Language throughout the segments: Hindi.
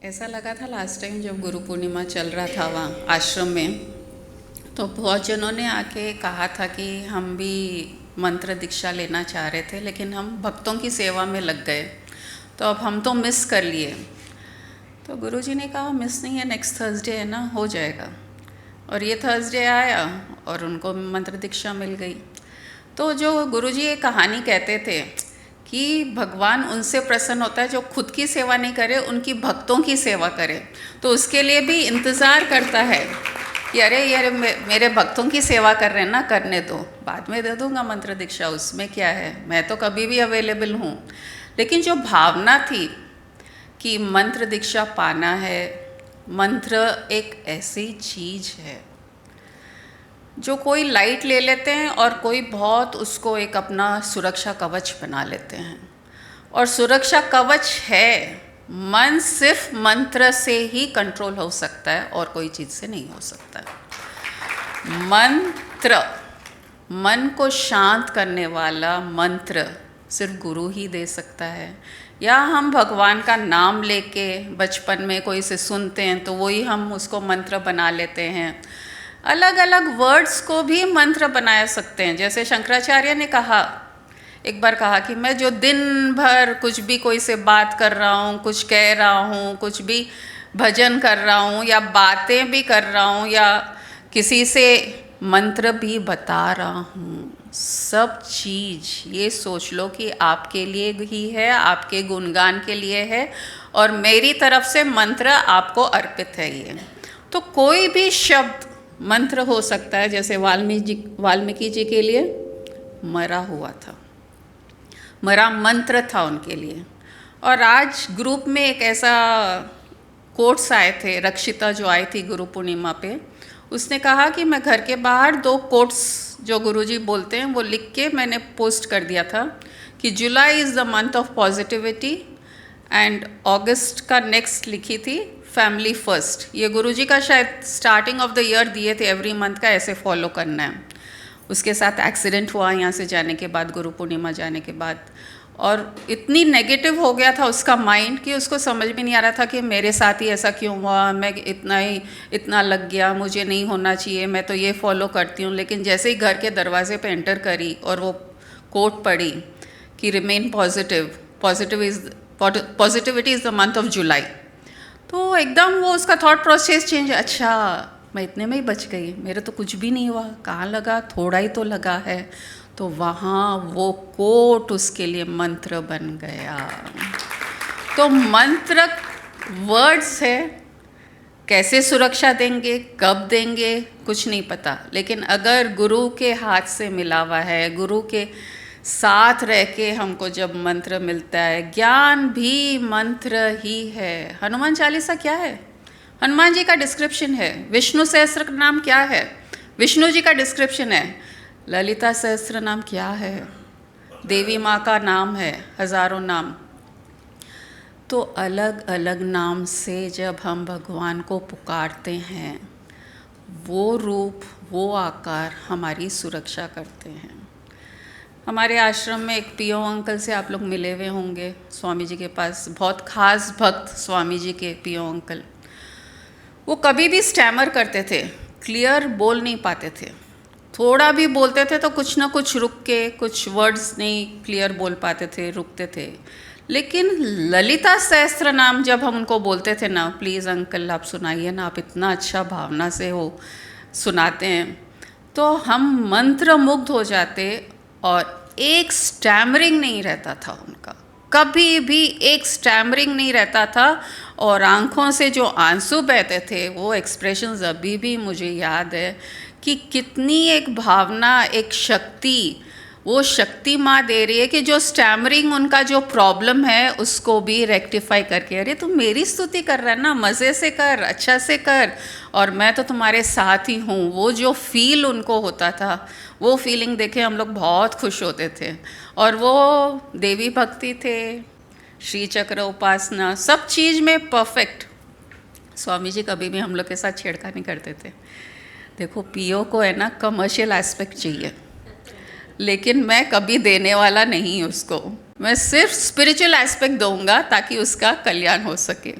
ऐसा लगा था लास्ट टाइम जब गुरु पूर्णिमा चल रहा था वहाँ आश्रम में, तो बहुत जनों ने आके कहा था कि हम भी मंत्र दीक्षा लेना चाह रहे थे, लेकिन हम भक्तों की सेवा में लग गए, तो अब हम तो मिस कर लिए। तो गुरुजी ने कहा मिस नहीं है, नेक्स्ट थर्सडे है ना, हो जाएगा। और ये थर्सडे आया और उनको मंत्र दीक्षा मिल गई। तो जो गुरुजी ये कहानी कहते थे कि भगवान उनसे प्रसन्न होता है जो खुद की सेवा नहीं करे, उनकी भक्तों की सेवा करे, तो उसके लिए भी इंतज़ार करता है कि अरे यार मेरे भक्तों की सेवा कर रहे हैं ना, करने दो, बाद में दे दूंगा मंत्र दीक्षा, उसमें क्या है, मैं तो कभी भी अवेलेबल हूँ। लेकिन जो भावना थी कि मंत्र दीक्षा पाना है, मंत्र एक ऐसी चीज़ है जो कोई लाइट ले लेते हैं और कोई बहुत उसको एक अपना सुरक्षा कवच बना लेते हैं। और सुरक्षा कवच है, मन सिर्फ मंत्र से ही कंट्रोल हो सकता है और कोई चीज़ से नहीं हो सकता है। मंत्र, मन को शांत करने वाला मंत्र सिर्फ गुरु ही दे सकता है। या हम भगवान का नाम लेके बचपन में कोई से सुनते हैं तो वही हम उसको मंत्र बना लेते हैं। अलग अलग वर्ड्स को भी मंत्र बना सकते हैं। जैसे शंकराचार्य ने कहा, एक बार कहा कि मैं जो दिन भर कुछ भी कोई से बात कर रहा हूँ, कुछ कह रहा हूँ, कुछ भी भजन कर रहा हूँ या बातें भी कर रहा हूँ या किसी से मंत्र भी बता रहा हूँ, सब चीज़ ये सोच लो कि आपके लिए ही है, आपके गुणगान के लिए है और मेरी तरफ से मंत्र आपको अर्पित है। ये तो कोई भी शब्द मंत्र हो सकता है। जैसे वाल्मीकि जी के लिए मरा हुआ था, मरा मंत्र था उनके लिए। और आज ग्रुप में एक ऐसा कोट्स आए थे, रक्षिता जो आई थी गुरु पूर्णिमा पे, उसने कहा कि मैं घर के बाहर 2 कोट्स जो गुरुजी बोलते हैं वो लिख के मैंने पोस्ट कर दिया था कि July is the month of positivity and अगस्त का नेक्स्ट लिखी थी फैमिली फर्स्ट। ये गुरुजी का शायद स्टार्टिंग ऑफ द ईयर दिए थे, एवरी मंथ का ऐसे फॉलो करना है। उसके साथ एक्सीडेंट हुआ यहाँ से जाने के बाद, गुरु पूर्णिमा जाने के बाद, और इतनी नेगेटिव हो गया था उसका माइंड कि उसको समझ में नहीं आ रहा था कि मेरे साथ ही ऐसा क्यों हुआ, मैं इतना लग गया, मुझे नहीं होना चाहिए, मैं तो ये फॉलो करती हूँ। लेकिन जैसे ही घर के दरवाजे पे एंटर करी और वो कोट पढ़ी कि remain positive, positivity is the month of July, तो एकदम वो उसका थॉट प्रोसेस चेंज। अच्छा, मैं इतने में ही बच गई, मेरे तो कुछ भी नहीं हुआ, कहाँ लगा, थोड़ा ही तो लगा है। तो वहाँ वो कोट उसके लिए मंत्र बन गया। तो मंत्र वर्ड्स है, कैसे सुरक्षा देंगे, कब देंगे, कुछ नहीं पता। लेकिन अगर गुरु के हाथ से मिला हुआ है, गुरु के साथ रह के हमको जब मंत्र मिलता है, ज्ञान भी मंत्र ही है। हनुमान चालीसा क्या है? हनुमान जी का डिस्क्रिप्शन है। विष्णु सहस्त्र नाम क्या है? विष्णु जी का डिस्क्रिप्शन है। ललिता सहस्त्र नाम क्या है? देवी माँ का नाम है, हजारों नाम। तो अलग अलग नाम से जब हम भगवान को पुकारते हैं, वो रूप, वो आकार हमारी सुरक्षा करते हैं। हमारे आश्रम में एक पीओ अंकल से आप लोग मिले हुए होंगे, स्वामी जी के पास, बहुत खास भक्त स्वामी जी के पीओ अंकल। वो कभी भी स्टैमर करते थे, क्लियर बोल नहीं पाते थे। थोड़ा भी बोलते थे तो कुछ ना कुछ रुक के, कुछ वर्ड्स नहीं क्लियर बोल पाते थे, रुकते थे। लेकिन ललिता सहस्त्र नाम जब हम उनको बोलते थे ना, प्लीज़ अंकल आप सुनाइए ना, आप इतना अच्छा भावना से हो सुनाते हैं, तो हम मंत्र मुग्ध हो जाते। और एक स्टैमरिंग नहीं रहता था उनका, कभी भी एक स्टैमरिंग नहीं रहता था। और आंखों से जो आंसू बहते थे, वो एक्सप्रेशंस अभी भी मुझे याद है कि कितनी एक भावना, एक शक्ति, वो शक्ति माँ दे रही है कि जो स्टैमरिंग उनका जो प्रॉब्लम है उसको भी रेक्टिफाई करके, अरे तुम मेरी स्तुति कर रहा है ना, मज़े से कर, अच्छा से कर, और मैं तो तुम्हारे साथ ही हूँ। वो जो फील उनको होता था, वो फीलिंग देखे हम लोग बहुत खुश होते थे। और वो देवी भक्ति थे, श्री चक्र उपासना, सब चीज़ में परफेक्ट। स्वामी जी कभी भी हम लोग के साथ छेड़खानी करते थे। देखो पीओ को है ना कमर्शियल एस्पेक्ट चाहिए, लेकिन मैं कभी देने वाला नहीं उसको। मैं सिर्फ स्पिरिचुअल एस्पेक्ट दूंगा ताकि उसका कल्याण हो सके।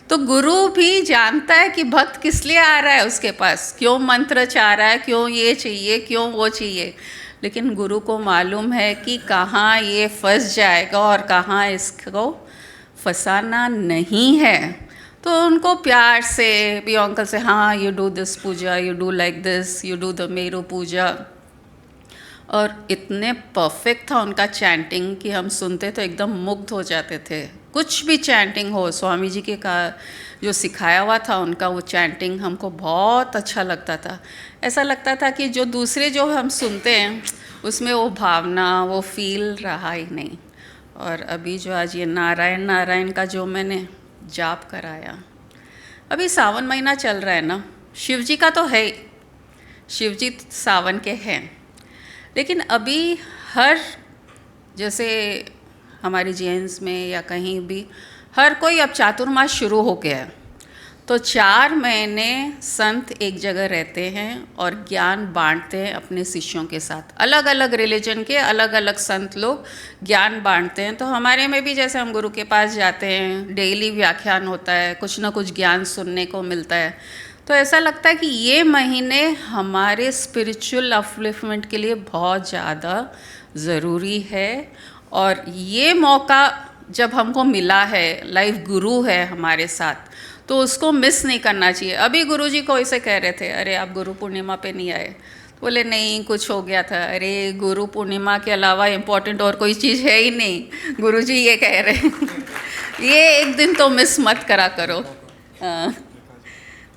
तो गुरु भी जानता है कि भक्त किस लिए आ रहा है उसके पास, क्यों मंत्र चाह रहा है, क्यों ये चाहिए, क्यों वो चाहिए, लेकिन गुरु को मालूम है कि कहाँ ये फंस जाएगा और कहाँ इसको फंसाना नहीं है। तो उनको प्यार से भी अंकल से, हाँ you do this puja, you do like this, you do the Meru puja. और इतने परफेक्ट था उनका चैंटिंग कि हम सुनते तो एकदम मुग्ध हो जाते थे। कुछ भी चैंटिंग हो, स्वामी जी के का जो सिखाया हुआ था उनका वो चैंटिंग हमको बहुत अच्छा लगता था। ऐसा लगता था कि जो दूसरे जो हम सुनते हैं उसमें वो भावना, वो फील रहा ही नहीं। और अभी जो आज ये नारायण नारायण का जो मैंने जाप कराया, अभी सावन महीना चल रहा है ना, शिव जी का तो है ही, शिव जी सावन के हैं, लेकिन अभी हर, जैसे हमारी जेन्स में या कहीं भी हर कोई अब चातुर्मास शुरू हो गया है। तो 4 महीने संत एक जगह रहते हैं और ज्ञान बांटते हैं अपने शिष्यों के साथ। अलग अलग रिलीजन के अलग अलग संत लोग ज्ञान बांटते हैं। तो हमारे में भी जैसे हम गुरु के पास जाते हैं, डेली व्याख्यान होता है, कुछ ना कुछ ज्ञान सुनने को मिलता है। तो ऐसा लगता है कि ये महीने हमारे स्पिरिचुअल अपलिफ्टमेंट के लिए बहुत ज़्यादा ज़रूरी है। और ये मौका जब हमको मिला है, लाइव गुरु है हमारे साथ, तो उसको मिस नहीं करना चाहिए। अभी गुरुजी को ऐसे कह रहे थे, अरे आप गुरु पूर्णिमा पे नहीं आए, तो बोले नहीं कुछ हो गया था। अरे गुरु पूर्णिमा के अलावा इम्पोर्टेंट और कोई चीज़ है ही नहीं, गुरुजी ये कह रहे हैं ये एक दिन तो मिस मत करा करो।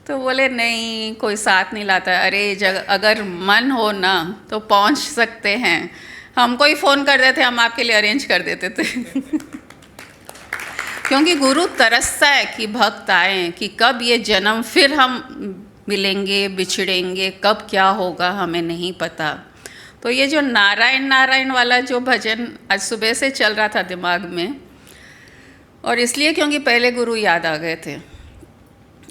तो बोले नहीं कोई साथ नहीं लाता। अरे अगर मन हो ना तो पहुंच सकते हैं, हमको ही फ़ोन कर देते, हम आपके लिए अरेंज कर देते थे क्योंकि गुरु तरसता है कि भक्त आए, कि कब ये जन्म फिर हम मिलेंगे, बिछड़ेंगे, कब क्या होगा हमें नहीं पता। तो ये जो नारायण नारायण वाला जो भजन आज सुबह से चल रहा था दिमाग में, और इसलिए क्योंकि पहले गुरु याद आ गए थे।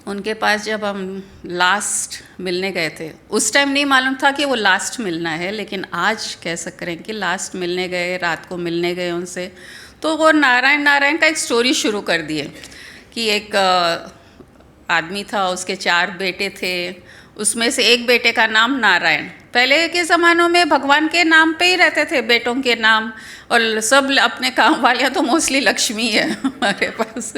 उनके पास जब हम लास्ट मिलने गए थे, उस टाइम नहीं मालूम था कि वो लास्ट मिलना है, लेकिन आज कह सकते हैं कि लास्ट मिलने गए, रात को मिलने गए उनसे। तो वो नारायण नारायण का एक स्टोरी शुरू कर दिए कि एक आदमी था, उसके 4 बेटे थे, उसमें से एक बेटे का नाम नारायण। पहले के ज़मानों में भगवान के नाम पे ही रहते थे बेटों के नाम, और सब अपने काम वालियाँ तो मोस्टली लक्ष्मी है हमारे पास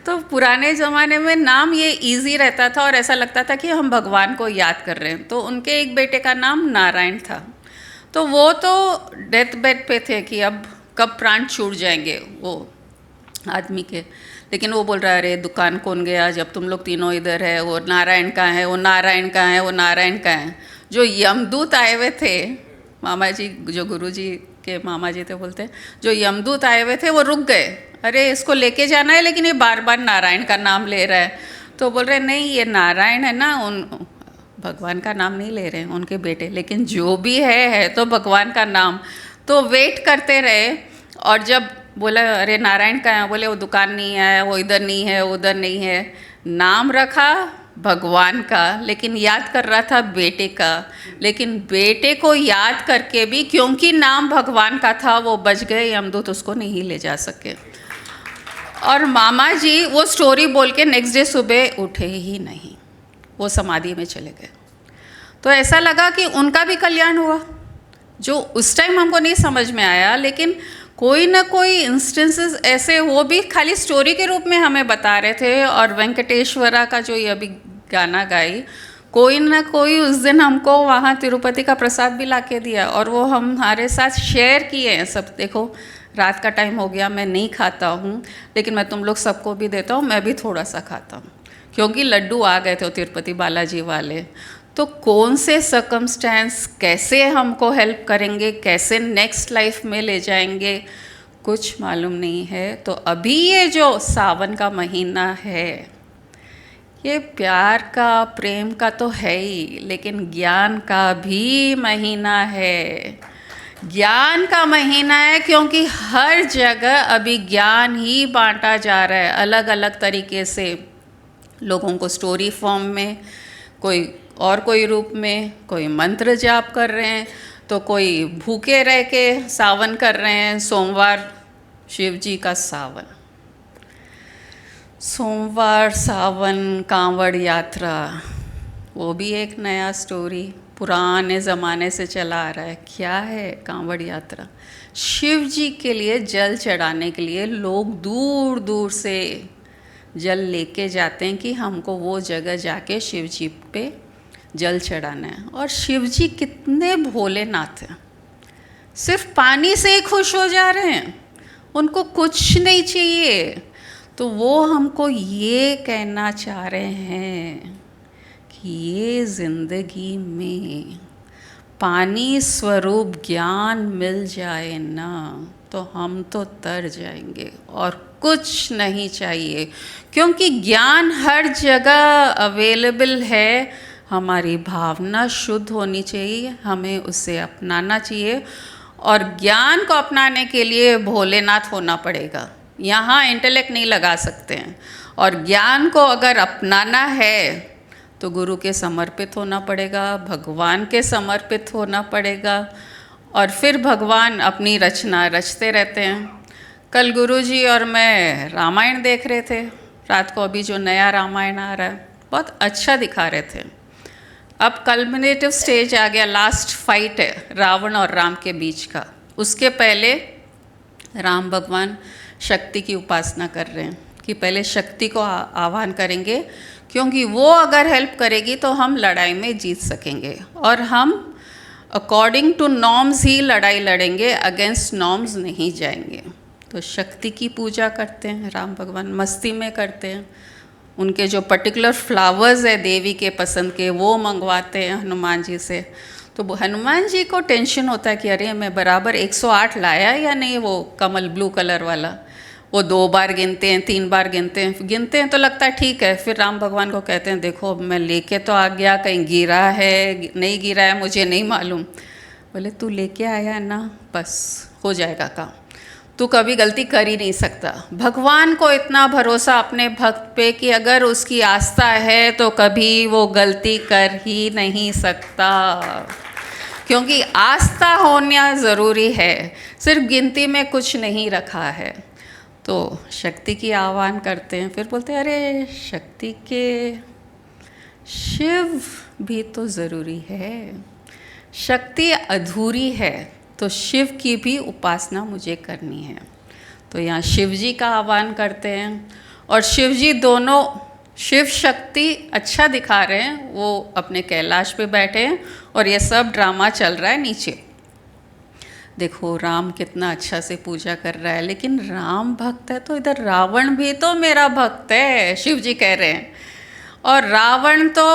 तो पुराने ज़माने में नाम ये इजी रहता था और ऐसा लगता था कि हम भगवान को याद कर रहे हैं। तो उनके एक बेटे का नाम नारायण था। तो वो तो डेथ बेड पे थे कि अब कब प्राण छूट जाएंगे वो आदमी के, लेकिन वो बोल रहा है अरे दुकान कौन गया जब तुम लोग तीनों इधर है, वो नारायण कहाँ है, वो नारायण कहाँ है, वो नारायण कहाँ है। जो यमदूत आए हुए थे, मामा जी जो गुरु जी के मामा जी थे बोलते हैं, जो यमदूत आए हुए थे वो रुक गए, अरे इसको लेके जाना है लेकिन ये बार बार नारायण का नाम ले रहा है। तो बोल रहे नहीं ये नारायण है ना, उन भगवान का नाम नहीं ले रहे हैं उनके बेटे, लेकिन जो भी है तो भगवान का नाम। तो वेट करते रहे और जब बोला अरे नारायण का है, बोले वो दुकान नहीं है, वो इधर नहीं है, उधर नहीं है। नाम रखा भगवान का, लेकिन याद कर रहा था बेटे का। लेकिन बेटे को याद करके भी क्योंकि नाम भगवान का था वो बच गए, यमदूत उसको नहीं ले जा सके। और मामा जी वो स्टोरी बोल के नेक्स्ट डे सुबह उठे ही नहीं, वो समाधि में चले गए। तो ऐसा लगा कि उनका भी कल्याण हुआ, जो उस टाइम हमको नहीं समझ में आया, लेकिन कोई ना कोई इंस्टेंसेस ऐसे वो भी खाली स्टोरी के रूप में हमें बता रहे थे। और वेंकटेश्वरा का जो ये अभी गाना गाई, कोई ना कोई उस दिन हमको वहाँ तिरुपति का प्रसाद भी ला के दिया और वो हम हमारे साथ शेयर किए हैं सब। देखो रात का टाइम हो गया, मैं नहीं खाता हूँ, लेकिन मैं तुम लोग सबको भी देता हूँ, मैं भी थोड़ा सा खाता हूँ, क्योंकि लड्डू आ गए थे तिरुपति बालाजी वाले। तो कौन से सर्कमस्टेंस कैसे हमको हेल्प करेंगे, कैसे नेक्स्ट लाइफ में ले जाएंगे, कुछ मालूम नहीं है। तो अभी ये जो सावन का महीना है, ये प्यार का, प्रेम का तो है ही, लेकिन ज्ञान का भी महीना है। ज्ञान का महीना है क्योंकि हर जगह अभी ज्ञान ही बांटा जा रहा है अलग अलग तरीके से, लोगों को स्टोरी फॉर्म में, कोई और कोई रूप में, कोई मंत्र जाप कर रहे हैं। तो कोई भूखे रह के सावन कर रहे हैं, सोमवार शिव जी का सावन, सोमवार सावन कांवड़ यात्रा, वो भी एक नया स्टोरी पुराने ज़माने से चला आ रहा है। क्या है कांवड़ यात्रा? शिव जी के लिए जल चढ़ाने के लिए लोग दूर दूर से जल लेके जाते हैं कि हमको वो जगह जाके शिव जी पे जल चढ़ाना है। और शिव जी कितने भोलेनाथ हैं, सिर्फ पानी से ही खुश हो जा रहे हैं, उनको कुछ नहीं चाहिए। तो वो हमको ये कहना चाह रहे हैं कि ये ज़िंदगी में पानी स्वरूप ज्ञान मिल जाए ना, तो हम तो तर जाएंगे और कुछ नहीं चाहिए, क्योंकि ज्ञान हर जगह अवेलेबल है। हमारी भावना शुद्ध होनी चाहिए, हमें उसे अपनाना चाहिए। और ज्ञान को अपनाने के लिए भोलेनाथ होना पड़ेगा, यहाँ इंटेलेक्ट नहीं लगा सकते हैं। और ज्ञान को अगर अपनाना है तो गुरु के समर्पित होना पड़ेगा, भगवान के समर्पित होना पड़ेगा, और फिर भगवान अपनी रचना रचते रहते हैं। कल गुरुजी और मैं रामायण देख रहे थे रात को, अभी जो नया रामायण आ रहा है बहुत अच्छा दिखा रहे थे। अब कल्मिनेटिव स्टेज आ गया, लास्ट फाइट है रावण और राम के बीच का। उसके पहले राम भगवान शक्ति की उपासना कर रहे हैं कि पहले शक्ति को आह्वान करेंगे, क्योंकि वो अगर हेल्प करेगी तो हम लड़ाई में जीत सकेंगे, और हम अकॉर्डिंग टू नॉर्म्स ही लड़ाई लड़ेंगे, अगेंस्ट नॉर्म्स नहीं जाएंगे। तो शक्ति की पूजा करते हैं राम भगवान, मस्ती में करते हैं। उनके जो पर्टिकुलर फ्लावर्स है देवी के पसंद के, वो मंगवाते हैं हनुमान जी से। तो हनुमान जी को टेंशन होता है कि अरे मैं बराबर 108 लाया या नहीं, वो कमल ब्लू कलर वाला। वो 2 बार गिनते हैं, 3 बार गिनते हैं तो लगता है ठीक है। फिर राम भगवान को कहते हैं देखो मैं लेके तो आ गया, कहीं गिरा है नहीं गिरा है मुझे नहीं मालूम। बोले तू लेके आया है ना, बस हो जाएगा काम, तू कभी गलती कर ही नहीं सकता। भगवान को इतना भरोसा अपने भक्त पे कि अगर उसकी आस्था है तो कभी वो गलती कर ही नहीं सकता, क्योंकि आस्था होना ज़रूरी है, सिर्फ गिनती में कुछ नहीं रखा है। तो शक्ति की आह्वान करते हैं, फिर बोलते हैं अरे शक्ति के शिव भी तो ज़रूरी है, शक्ति अधूरी है तो शिव की भी उपासना मुझे करनी है। तो यहाँ शिव जी का आह्वान करते हैं, और शिव जी दोनों शिव शक्ति अच्छा दिखा रहे हैं, वो अपने कैलाश पे बैठे हैं और ये सब ड्रामा चल रहा है नीचे। देखो राम कितना अच्छा से पूजा कर रहा है, लेकिन राम भक्त है तो इधर रावण भी तो मेरा भक्त है, शिव जी कह रहे हैं। और रावण तो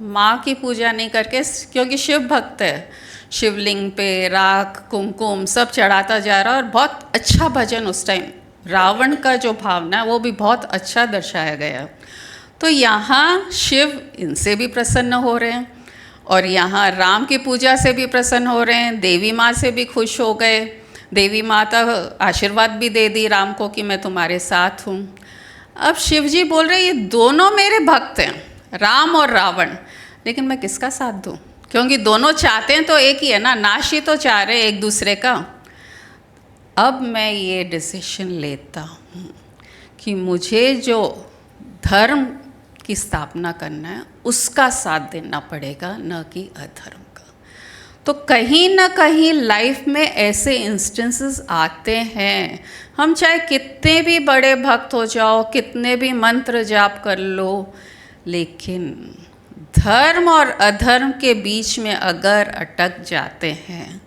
माँ की पूजा नहीं करके, क्योंकि शिव भक्त है, शिवलिंग पे राख कुमकुम सब चढ़ाता जा रहा है। और बहुत अच्छा भजन उस टाइम रावण का जो भावना है वो भी बहुत अच्छा दर्शाया गया। तो यहाँ शिव इनसे भी प्रसन्न हो रहे हैं, और यहाँ राम की पूजा से भी प्रसन्न हो रहे हैं, देवी माँ से भी खुश हो गए। देवी माता आशीर्वाद भी दे दी राम को कि मैं तुम्हारे साथ हूँ। अब शिव जी बोल रहे ये दोनों मेरे भक्त हैं, राम और रावण, लेकिन मैं किसका साथ दूँ, क्योंकि दोनों चाहते हैं तो एक ही है ना, नाश ही तो चाह रहे एक दूसरे का। अब मैं ये डिसीजन लेता हूँ कि मुझे जो धर्म की स्थापना करना है उसका साथ देना पड़ेगा, न कि अधर्म का। तो कहीं ना कहीं लाइफ में ऐसे इंस्टेंसेस आते हैं, हम चाहे कितने भी बड़े भक्त हो जाओ, कितने भी मंत्र जाप कर लो, लेकिन धर्म और अधर्म के बीच में अगर अटक जाते हैं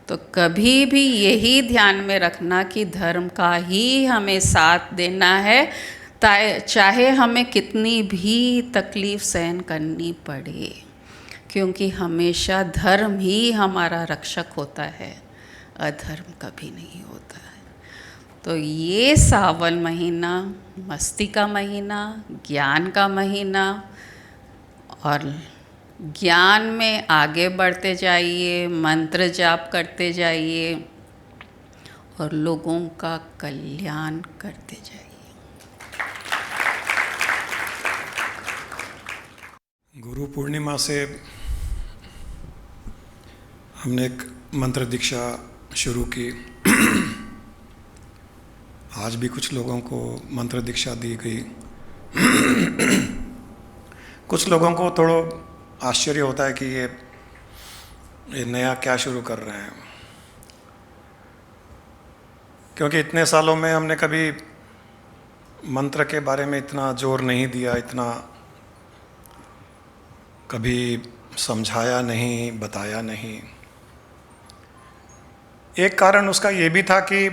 तो कभी भी यही ध्यान में रखना कि धर्म का ही हमें साथ देना है, चाहे हमें कितनी भी तकलीफ़ सहन करनी पड़े, क्योंकि हमेशा धर्म ही हमारा रक्षक होता है, अधर्म कभी नहीं होता है। तो ये सावन महीना मस्ती का महीना, ज्ञान का महीना, और ज्ञान में आगे बढ़ते जाइए, मंत्र जाप करते जाइए और लोगों का कल्याण करते जाइए। गुरु पूर्णिमा से हमने एक मंत्र दीक्षा शुरू की। आज भी कुछ लोगों को मंत्र दीक्षा दी गई। कुछ लोगों को थोड़ा आश्चर्य होता है कि ये नया क्या शुरू कर रहे हैं, क्योंकि इतने सालों में हमने कभी मंत्र के बारे में इतना जोर नहीं दिया, इतना कभी समझाया नहीं, बताया नहीं। एक कारण उसका ये भी था कि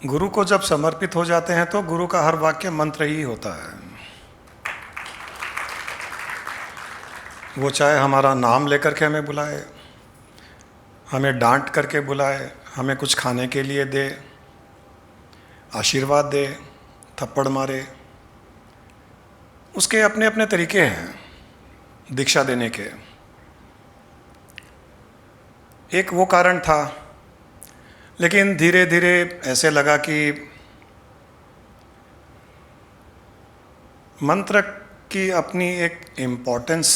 गुरु को जब समर्पित हो जाते हैं तो गुरु का हर वाक्य मंत्र ही होता है। वो चाहे हमारा नाम लेकर के हमें बुलाए, हमें डांट करके बुलाए, हमें कुछ खाने के लिए दे, आशीर्वाद दे, थप्पड़ मारे, उसके अपने अपने तरीके हैं दीक्षा देने के। एक वो कारण था, लेकिन धीरे धीरे ऐसे लगा कि मंत्र की अपनी एक इम्पोर्टेंस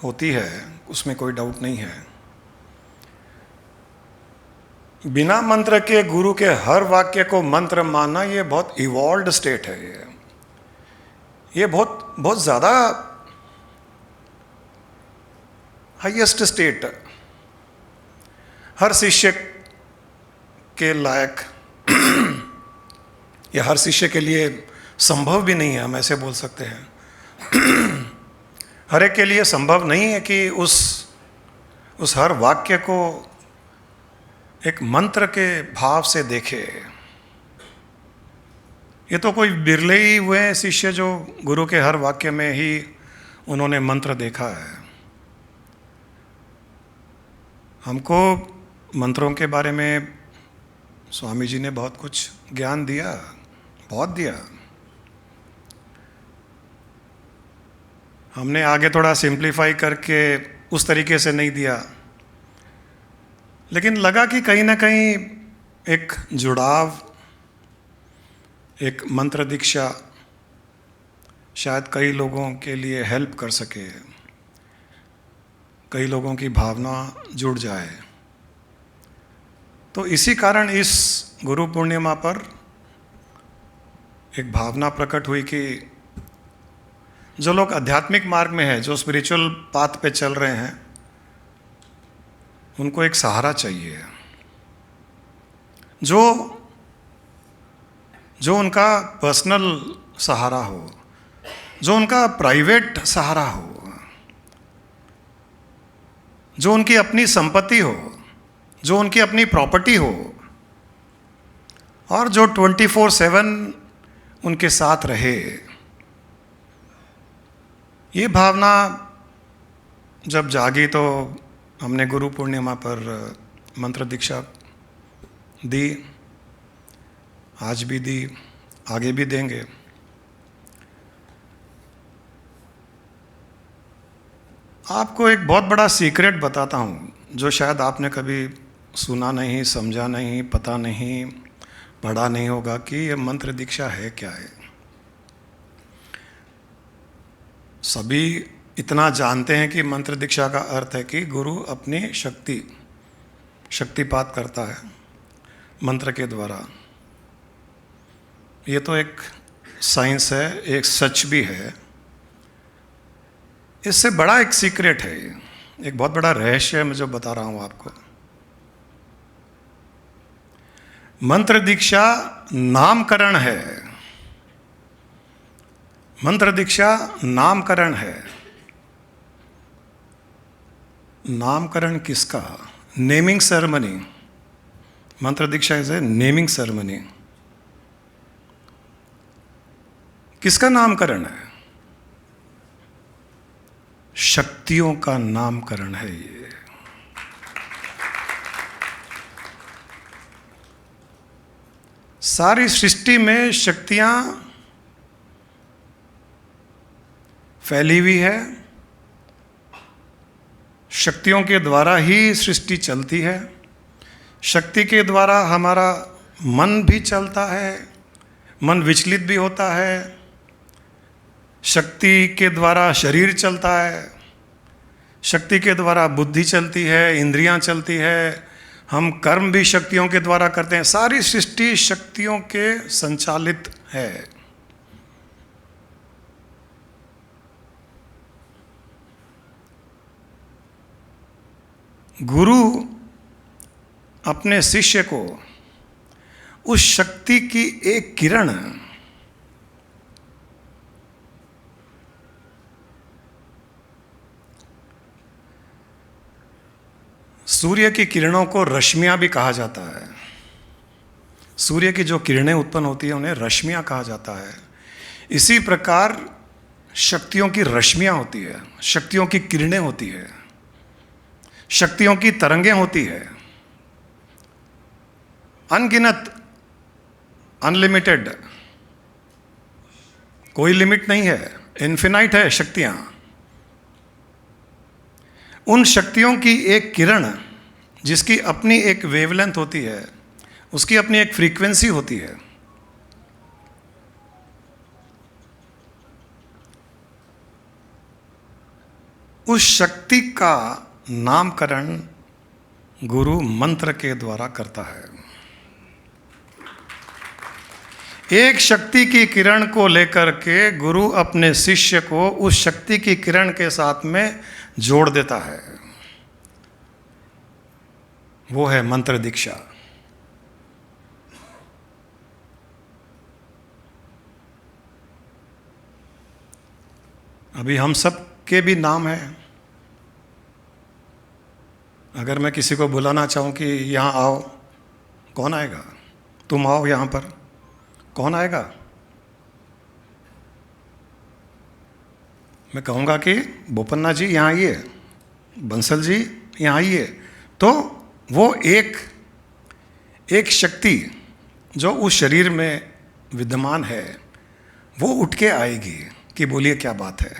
होती है, उसमें कोई डाउट नहीं है। बिना मंत्र के गुरु के हर वाक्य को मंत्र मानना ये बहुत इवॉल्व्ड स्टेट है। ये बहुत बहुत ज़्यादा हाईएस्ट स्टेट हर शिष्य के लायक या हर शिष्य के लिए संभव भी नहीं है, हम ऐसे बोल सकते हैं। हर एक के लिए संभव नहीं है कि उस हर वाक्य को एक मंत्र के भाव से देखे। ये तो कोई बिरले ही हुए हैं शिष्य जो गुरु के हर वाक्य में ही उन्होंने मंत्र देखा है। हमको मंत्रों के बारे में स्वामी जी ने बहुत कुछ ज्ञान दिया, बहुत दिया। हमने आगे थोड़ा सिंप्लीफाई करके उस तरीके से नहीं दिया, लेकिन लगा कि कहीं ना कहीं एक जुड़ाव, एक मंत्र दीक्षा शायद कई लोगों के लिए हेल्प कर सके, कई लोगों की भावना जुड़ जाए। तो इसी कारण इस गुरु पूर्णिमा पर एक भावना प्रकट हुई कि जो लोग आध्यात्मिक मार्ग में हैं, जो स्पिरिचुअल पाथ पे चल रहे हैं, उनको एक सहारा चाहिए, जो उनका पर्सनल सहारा हो, जो उनका प्राइवेट सहारा हो, जो उनकी अपनी संपत्ति हो, जो उनकी अपनी प्रॉपर्टी हो, और जो 24/7 उनके साथ रहे। ये भावना जब जागी तो हमने गुरु पूर्णिमा पर मंत्र दीक्षा दी, आज भी दी, आगे भी देंगे। आपको एक बहुत बड़ा सीक्रेट बताता हूँ जो शायद आपने कभी सुना नहीं, समझा नहीं, पता नहीं, पढ़ा नहीं होगा कि ये मंत्र दीक्षा है क्या है। सभी इतना जानते हैं कि मंत्र दीक्षा का अर्थ है कि गुरु अपनी शक्तिपात करता है मंत्र के द्वारा। ये तो एक साइंस है, एक सच भी है। इससे बड़ा एक सीक्रेट है, एक बहुत बड़ा रहस्य है मैं जो बता रहा हूं आपको। मंत्र दीक्षा नामकरण है। मंत्र दीक्षा नामकरण है। नामकरण किसका? Naming ceremony. मंत्र दीक्षा इज ए नेमिंग सेरेमनी। किसका नामकरण है? शक्तियों का नामकरण है ये। सारी सृष्टि में शक्तियां फैली हुई है। शक्तियों के द्वारा ही सृष्टि चलती है। शक्ति के द्वारा हमारा मन भी चलता है, मन विचलित भी होता है। शक्ति के द्वारा शरीर चलता है, शक्ति के द्वारा बुद्धि चलती है, इंद्रियां चलती है, हम कर्म भी शक्तियों के द्वारा करते हैं। सारी सृष्टि शक्तियों के संचालित है। गुरु अपने शिष्य को उस शक्ति की एक किरण, सूर्य की किरणों को रश्मियां भी कहा जाता है। सूर्य की जो किरणें उत्पन्न होती है उन्हें रश्मियां कहा जाता है। इसी प्रकार शक्तियों की रश्मियां होती है, शक्तियों की किरणें होती है, शक्तियों की तरंगें होती है। अनगिनत, अनलिमिटेड, कोई लिमिट नहीं है, इन्फिनाइट है शक्तियां। उन शक्तियों की एक किरण जिसकी अपनी एक वेवलेंथ होती है, उसकी अपनी एक फ्रीक्वेंसी होती है, उस शक्ति का नामकरण गुरु मंत्र के द्वारा करता है। एक शक्ति की किरण को लेकर के गुरु अपने शिष्य को उस शक्ति की किरण के साथ में जोड़ देता है। वो है मंत्र दीक्षा। अभी हम सब के भी नाम है। अगर मैं किसी को बुलाना चाहूं कि यहां आओ, कौन आएगा? तुम आओ यहां पर, कौन आएगा? मैं कहूँगा कि बोपन्ना जी यहाँ आइए, बंसल जी यहाँ आइए, तो वो एक शक्ति जो उस शरीर में विद्यमान है वो उठ के आएगी कि बोलिए क्या बात है,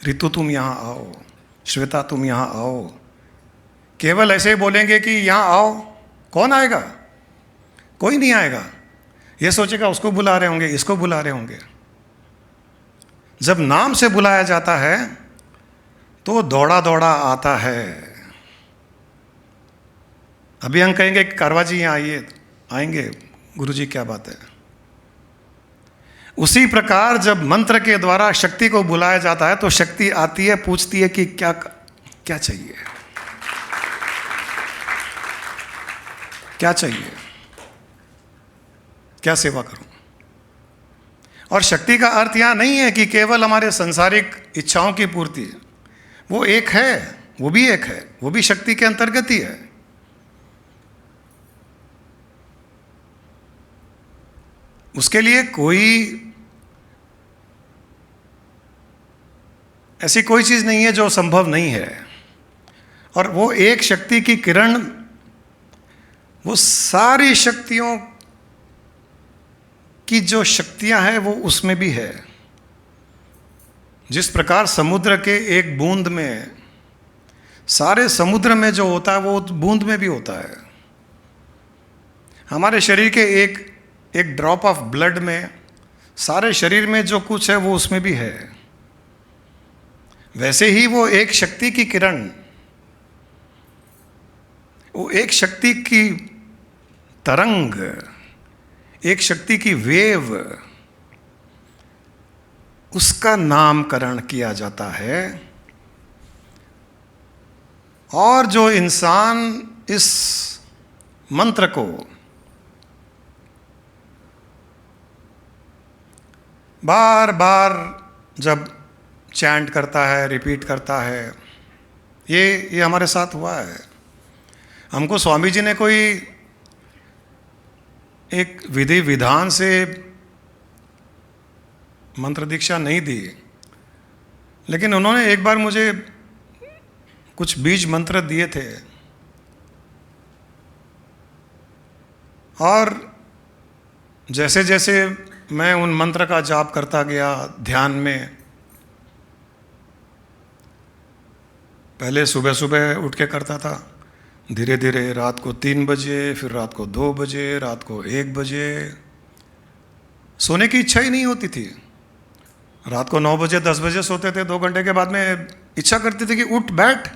ऋतु तुम यहाँ आओ, श्वेता तुम यहाँ आओ। केवल ऐसे ही बोलेंगे कि यहाँ आओ, कौन आएगा? कोई नहीं आएगा। ये सोचेगा उसको बुला रहे होंगे, इसको बुला रहे होंगे। जब नाम से बुलाया जाता है तो दौड़ा दौड़ा आता है। अभी हम कहेंगे कि कारवा जी यहाँ आइए, आएंगे, गुरु जी क्या बात है। उसी प्रकार जब मंत्र के द्वारा शक्ति को बुलाया जाता है तो शक्ति आती है, पूछती है कि क्या क्या चाहिए, क्या चाहिए, क्या सेवा करूं। और शक्ति का अर्थ यहां नहीं है कि केवल हमारे सांसारिक इच्छाओं की पूर्ति, वो एक है, वो भी एक है, वो भी शक्ति के अंतर्गत ही है। उसके लिए ऐसी कोई चीज नहीं है जो संभव नहीं है। और वो एक शक्ति की किरण वो सारी शक्तियों की जो शक्तियां हैं वो उसमें भी है। जिस प्रकार समुद्र के एक बूंद में, सारे समुद्र में जो होता है वो बूंद में भी होता है। हमारे शरीर के एक ड्रॉप ऑफ ब्लड में सारे शरीर में जो कुछ है वो उसमें भी है। वैसे ही वो एक शक्ति की किरण, वो एक शक्ति की तरंग, एक शक्ति की वेव, उसका नामकरण किया जाता है। और जो इंसान इस मंत्र को बार बार जब चैंट करता है, रिपीट करता है, ये हमारे साथ हुआ है। हमको स्वामी जी ने कोई एक विधि विधान से मंत्र दीक्षा नहीं दी, लेकिन उन्होंने एक बार मुझे कुछ बीज मंत्र दिए थे और जैसे जैसे मैं उन मंत्र का जाप करता गया ध्यान में, पहले सुबह सुबह उठ के करता था, धीरे धीरे रात को 3 बजे, फिर रात को 2 बजे, रात को 1 बजे, सोने की इच्छा ही नहीं होती थी। रात को 9 बजे 10 बजे सोते थे, 2 घंटे के बाद में इच्छा करती थी कि उठ बैठ,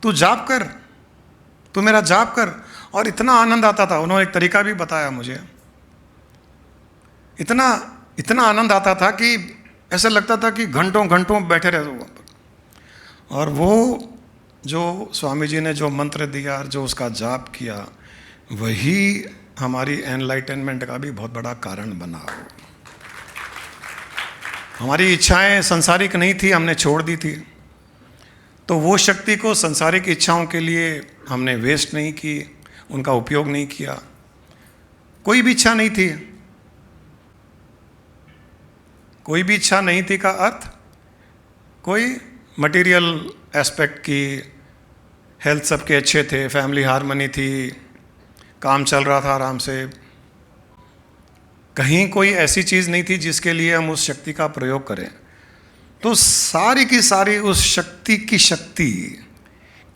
तू जाप कर, तू मेरा जाप कर। और इतना आनंद आता था, उन्होंने एक तरीका भी बताया मुझे, इतना इतना आनंद आता था कि ऐसा लगता था कि घंटों घंटों बैठे रहे वहाँ पर। और वो जो स्वामी जी ने जो मंत्र दिया, जो उसका जाप किया, वही हमारी एनलाइटनमेंट का भी बहुत बड़ा कारण बना। हमारी इच्छाएं सांसारिक नहीं थी, हमने छोड़ दी थी, तो वो शक्ति को सांसारिक इच्छाओं के लिए हमने वेस्ट नहीं की, उनका उपयोग नहीं किया। कोई भी इच्छा नहीं थी, कोई भी इच्छा नहीं थी का अर्थ कोई मटेरियल एस्पेक्ट की, हेल्थ सबके अच्छे थे, फैमिली हार्मनी थी, काम चल रहा था आराम से, कहीं कोई ऐसी चीज़ नहीं थी जिसके लिए हम उस शक्ति का प्रयोग करें। तो सारी की सारी उस शक्ति की शक्ति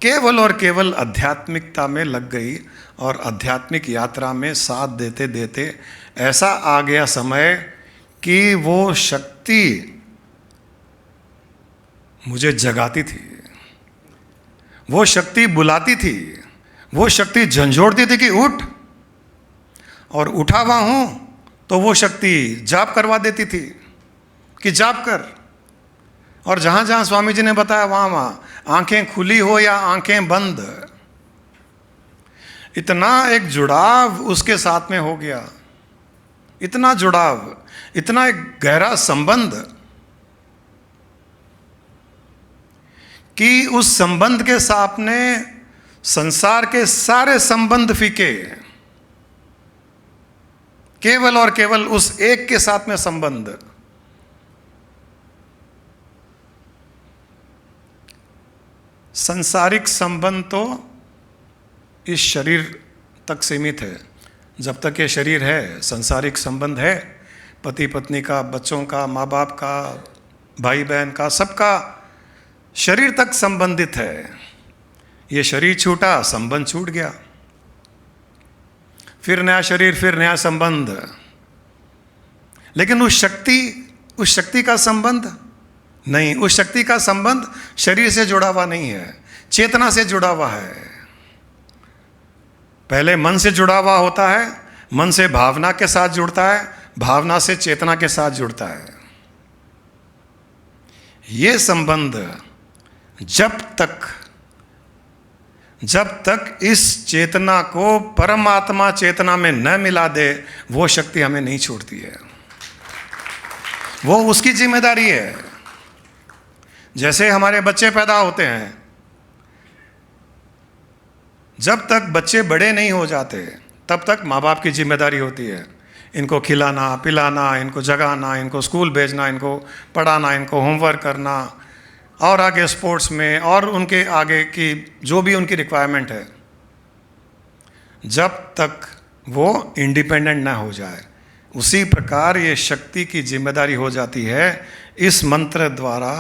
केवल और केवल आध्यात्मिकता में लग गई, और आध्यात्मिक यात्रा में साथ देते देते ऐसा आ गया समय कि वो शक्ति मुझे जगाती थी, वो शक्ति बुलाती थी, वो शक्ति झंझोड़ती थी कि उठ, और उठा हुआ हूं तो वो शक्ति जाप करवा देती थी कि जाप कर। और जहां जहां स्वामी जी ने बताया वहां वहां आंखें खुली हो या आंखें बंद, इतना एक जुड़ाव उसके साथ में हो गया, इतना जुड़ाव, इतना एक गहरा संबंध कि उस संबंध के सामने संसार के सारे संबंध फीके, केवल और केवल उस एक के साथ में संबंध। सांसारिक संबंध तो इस शरीर तक सीमित है। जब तक ये शरीर है, सांसारिक संबंध है, पति पत्नी का, बच्चों का, माँ बाप का, भाई बहन का, सबका शरीर तक संबंधित है। ये शरीर छूटा, संबंध छूट गया, फिर नया शरीर, फिर नया संबंध। लेकिन उस शक्ति का संबंध नहीं, उस शक्ति का संबंध शरीर से जुड़ा हुआ नहीं है, चेतना से जुड़ा हुआ है। पहले मन से जुड़ा हुआ होता है, मन से भावना के साथ जुड़ता है, भावना से चेतना के साथ जुड़ता है। ये संबंध जब तक इस चेतना को परमात्मा चेतना में न मिला दे, वो शक्ति हमें नहीं छोड़ती है। वो उसकी जिम्मेदारी है। जैसे हमारे बच्चे पैदा होते हैं, जब तक बच्चे बड़े नहीं हो जाते तब तक माँ बाप की जिम्मेदारी होती है, इनको खिलाना पिलाना, इनको जगाना, इनको स्कूल भेजना, इनको पढ़ाना, इनको होमवर्क करना, और आगे स्पोर्ट्स में, और उनके आगे की जो भी उनकी रिक्वायरमेंट है, जब तक वो इंडिपेंडेंट ना हो जाए। उसी प्रकार ये शक्ति की जिम्मेदारी हो जाती है। इस मंत्र द्वारा,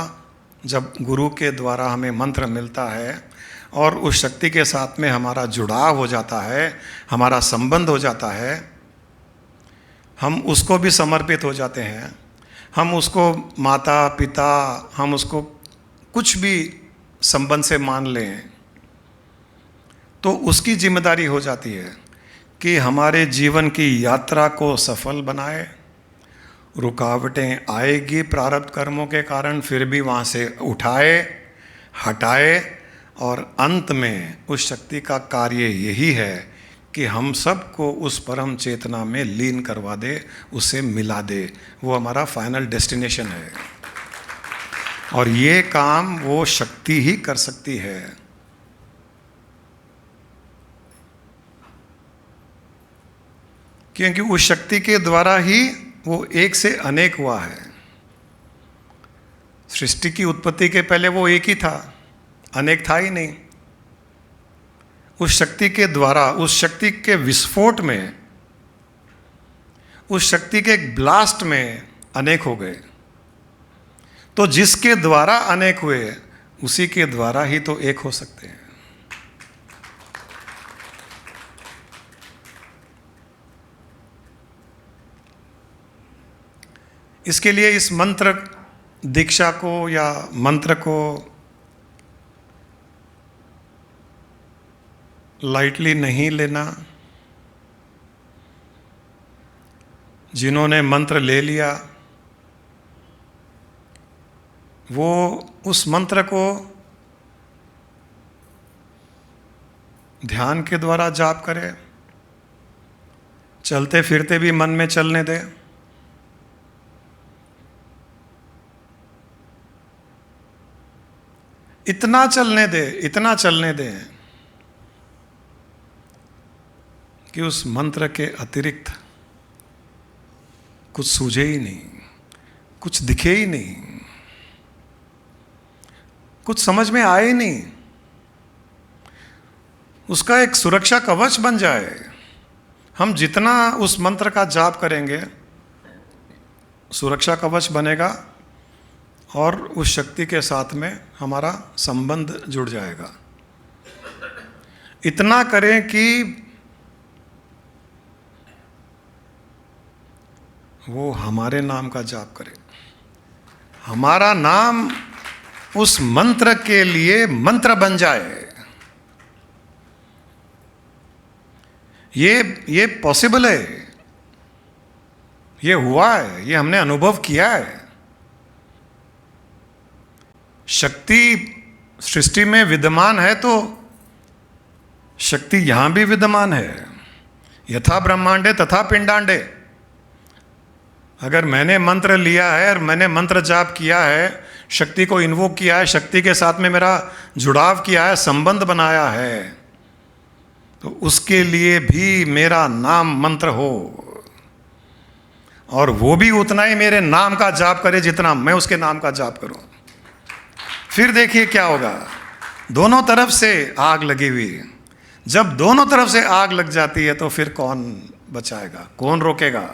जब गुरु के द्वारा हमें मंत्र मिलता है और उस शक्ति के साथ में हमारा जुड़ाव हो जाता है, हमारा संबंध हो जाता है, हम उसको भी समर्पित हो जाते हैं। हम उसको माता पिता, हम उसको कुछ भी संबंध से मान लें, तो उसकी जिम्मेदारी हो जाती है कि हमारे जीवन की यात्रा को सफल बनाए। रुकावटें आएगी प्रारब्ध कर्मों के कारण, फिर भी वहाँ से उठाए, हटाए, और अंत में उस शक्ति का कार्य यही है कि हम सबको उस परम चेतना में लीन करवा दे, उसे मिला दे। वो हमारा फाइनल डेस्टिनेशन है, और ये काम वो शक्ति ही कर सकती है। क्योंकि उस शक्ति के द्वारा ही वो एक से अनेक हुआ है। सृष्टि की उत्पत्ति के पहले वो एक ही था, अनेक था ही नहीं। उस शक्ति के द्वारा, उस शक्ति के विस्फोट में, उस शक्ति के ब्लास्ट में अनेक हो गए। तो जिसके द्वारा अनेक हुए, उसी के द्वारा ही तो एक हो सकते हैं। इसके लिए इस मंत्र दीक्षा को या मंत्र को लाइटली नहीं लेना। जिन्होंने मंत्र ले लिया वो उस मंत्र को ध्यान के द्वारा जाप करे, चलते फिरते भी मन में चलने दे। इतना चलने दे कि उस मंत्र के अतिरिक्त कुछ सूझे ही नहीं, कुछ दिखे ही नहीं, कुछ समझ में आए ही नहीं, उसका एक सुरक्षा कवच बन जाए। हम जितना उस मंत्र का जाप करेंगे सुरक्षा कवच बनेगा और उस शक्ति के साथ में हमारा संबंध जुड़ जाएगा। इतना करें कि वो हमारे नाम का जाप करे, हमारा नाम उस मंत्र के लिए मंत्र बन जाए। ये पॉसिबल है, ये हुआ है, ये हमने अनुभव किया है। शक्ति सृष्टि में विद्यमान है तो शक्ति यहां भी विद्यमान है। यथा ब्रह्मांडे तथा पिंडांडे। अगर मैंने मंत्र लिया है और मैंने मंत्र जाप किया है, शक्ति को इन्वोक किया है, शक्ति के साथ में मेरा जुड़ाव किया है, संबंध बनाया है, तो उसके लिए भी मेरा नाम मंत्र हो और वो भी उतना ही मेरे नाम का जाप करे जितना मैं उसके नाम का जाप करूं। फिर देखिए क्या होगा, दोनों तरफ से आग लगी हुई। जब दोनों तरफ से आग लग जाती है तो फिर कौन बचाएगा, कौन रोकेगा?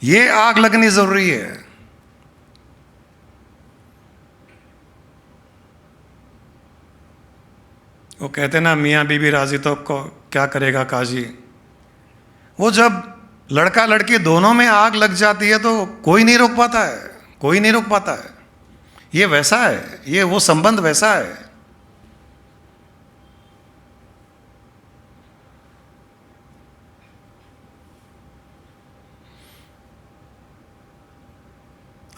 ये आग लगनी जरूरी है। वो कहते ना मियाँ बीबी राजी तो को क्या करेगा काजी। वो जब लड़का लड़की दोनों में आग लग जाती है तो कोई नहीं रोक पाता है, कोई नहीं रोक पाता है। ये वैसा है, ये वो संबंध वैसा है।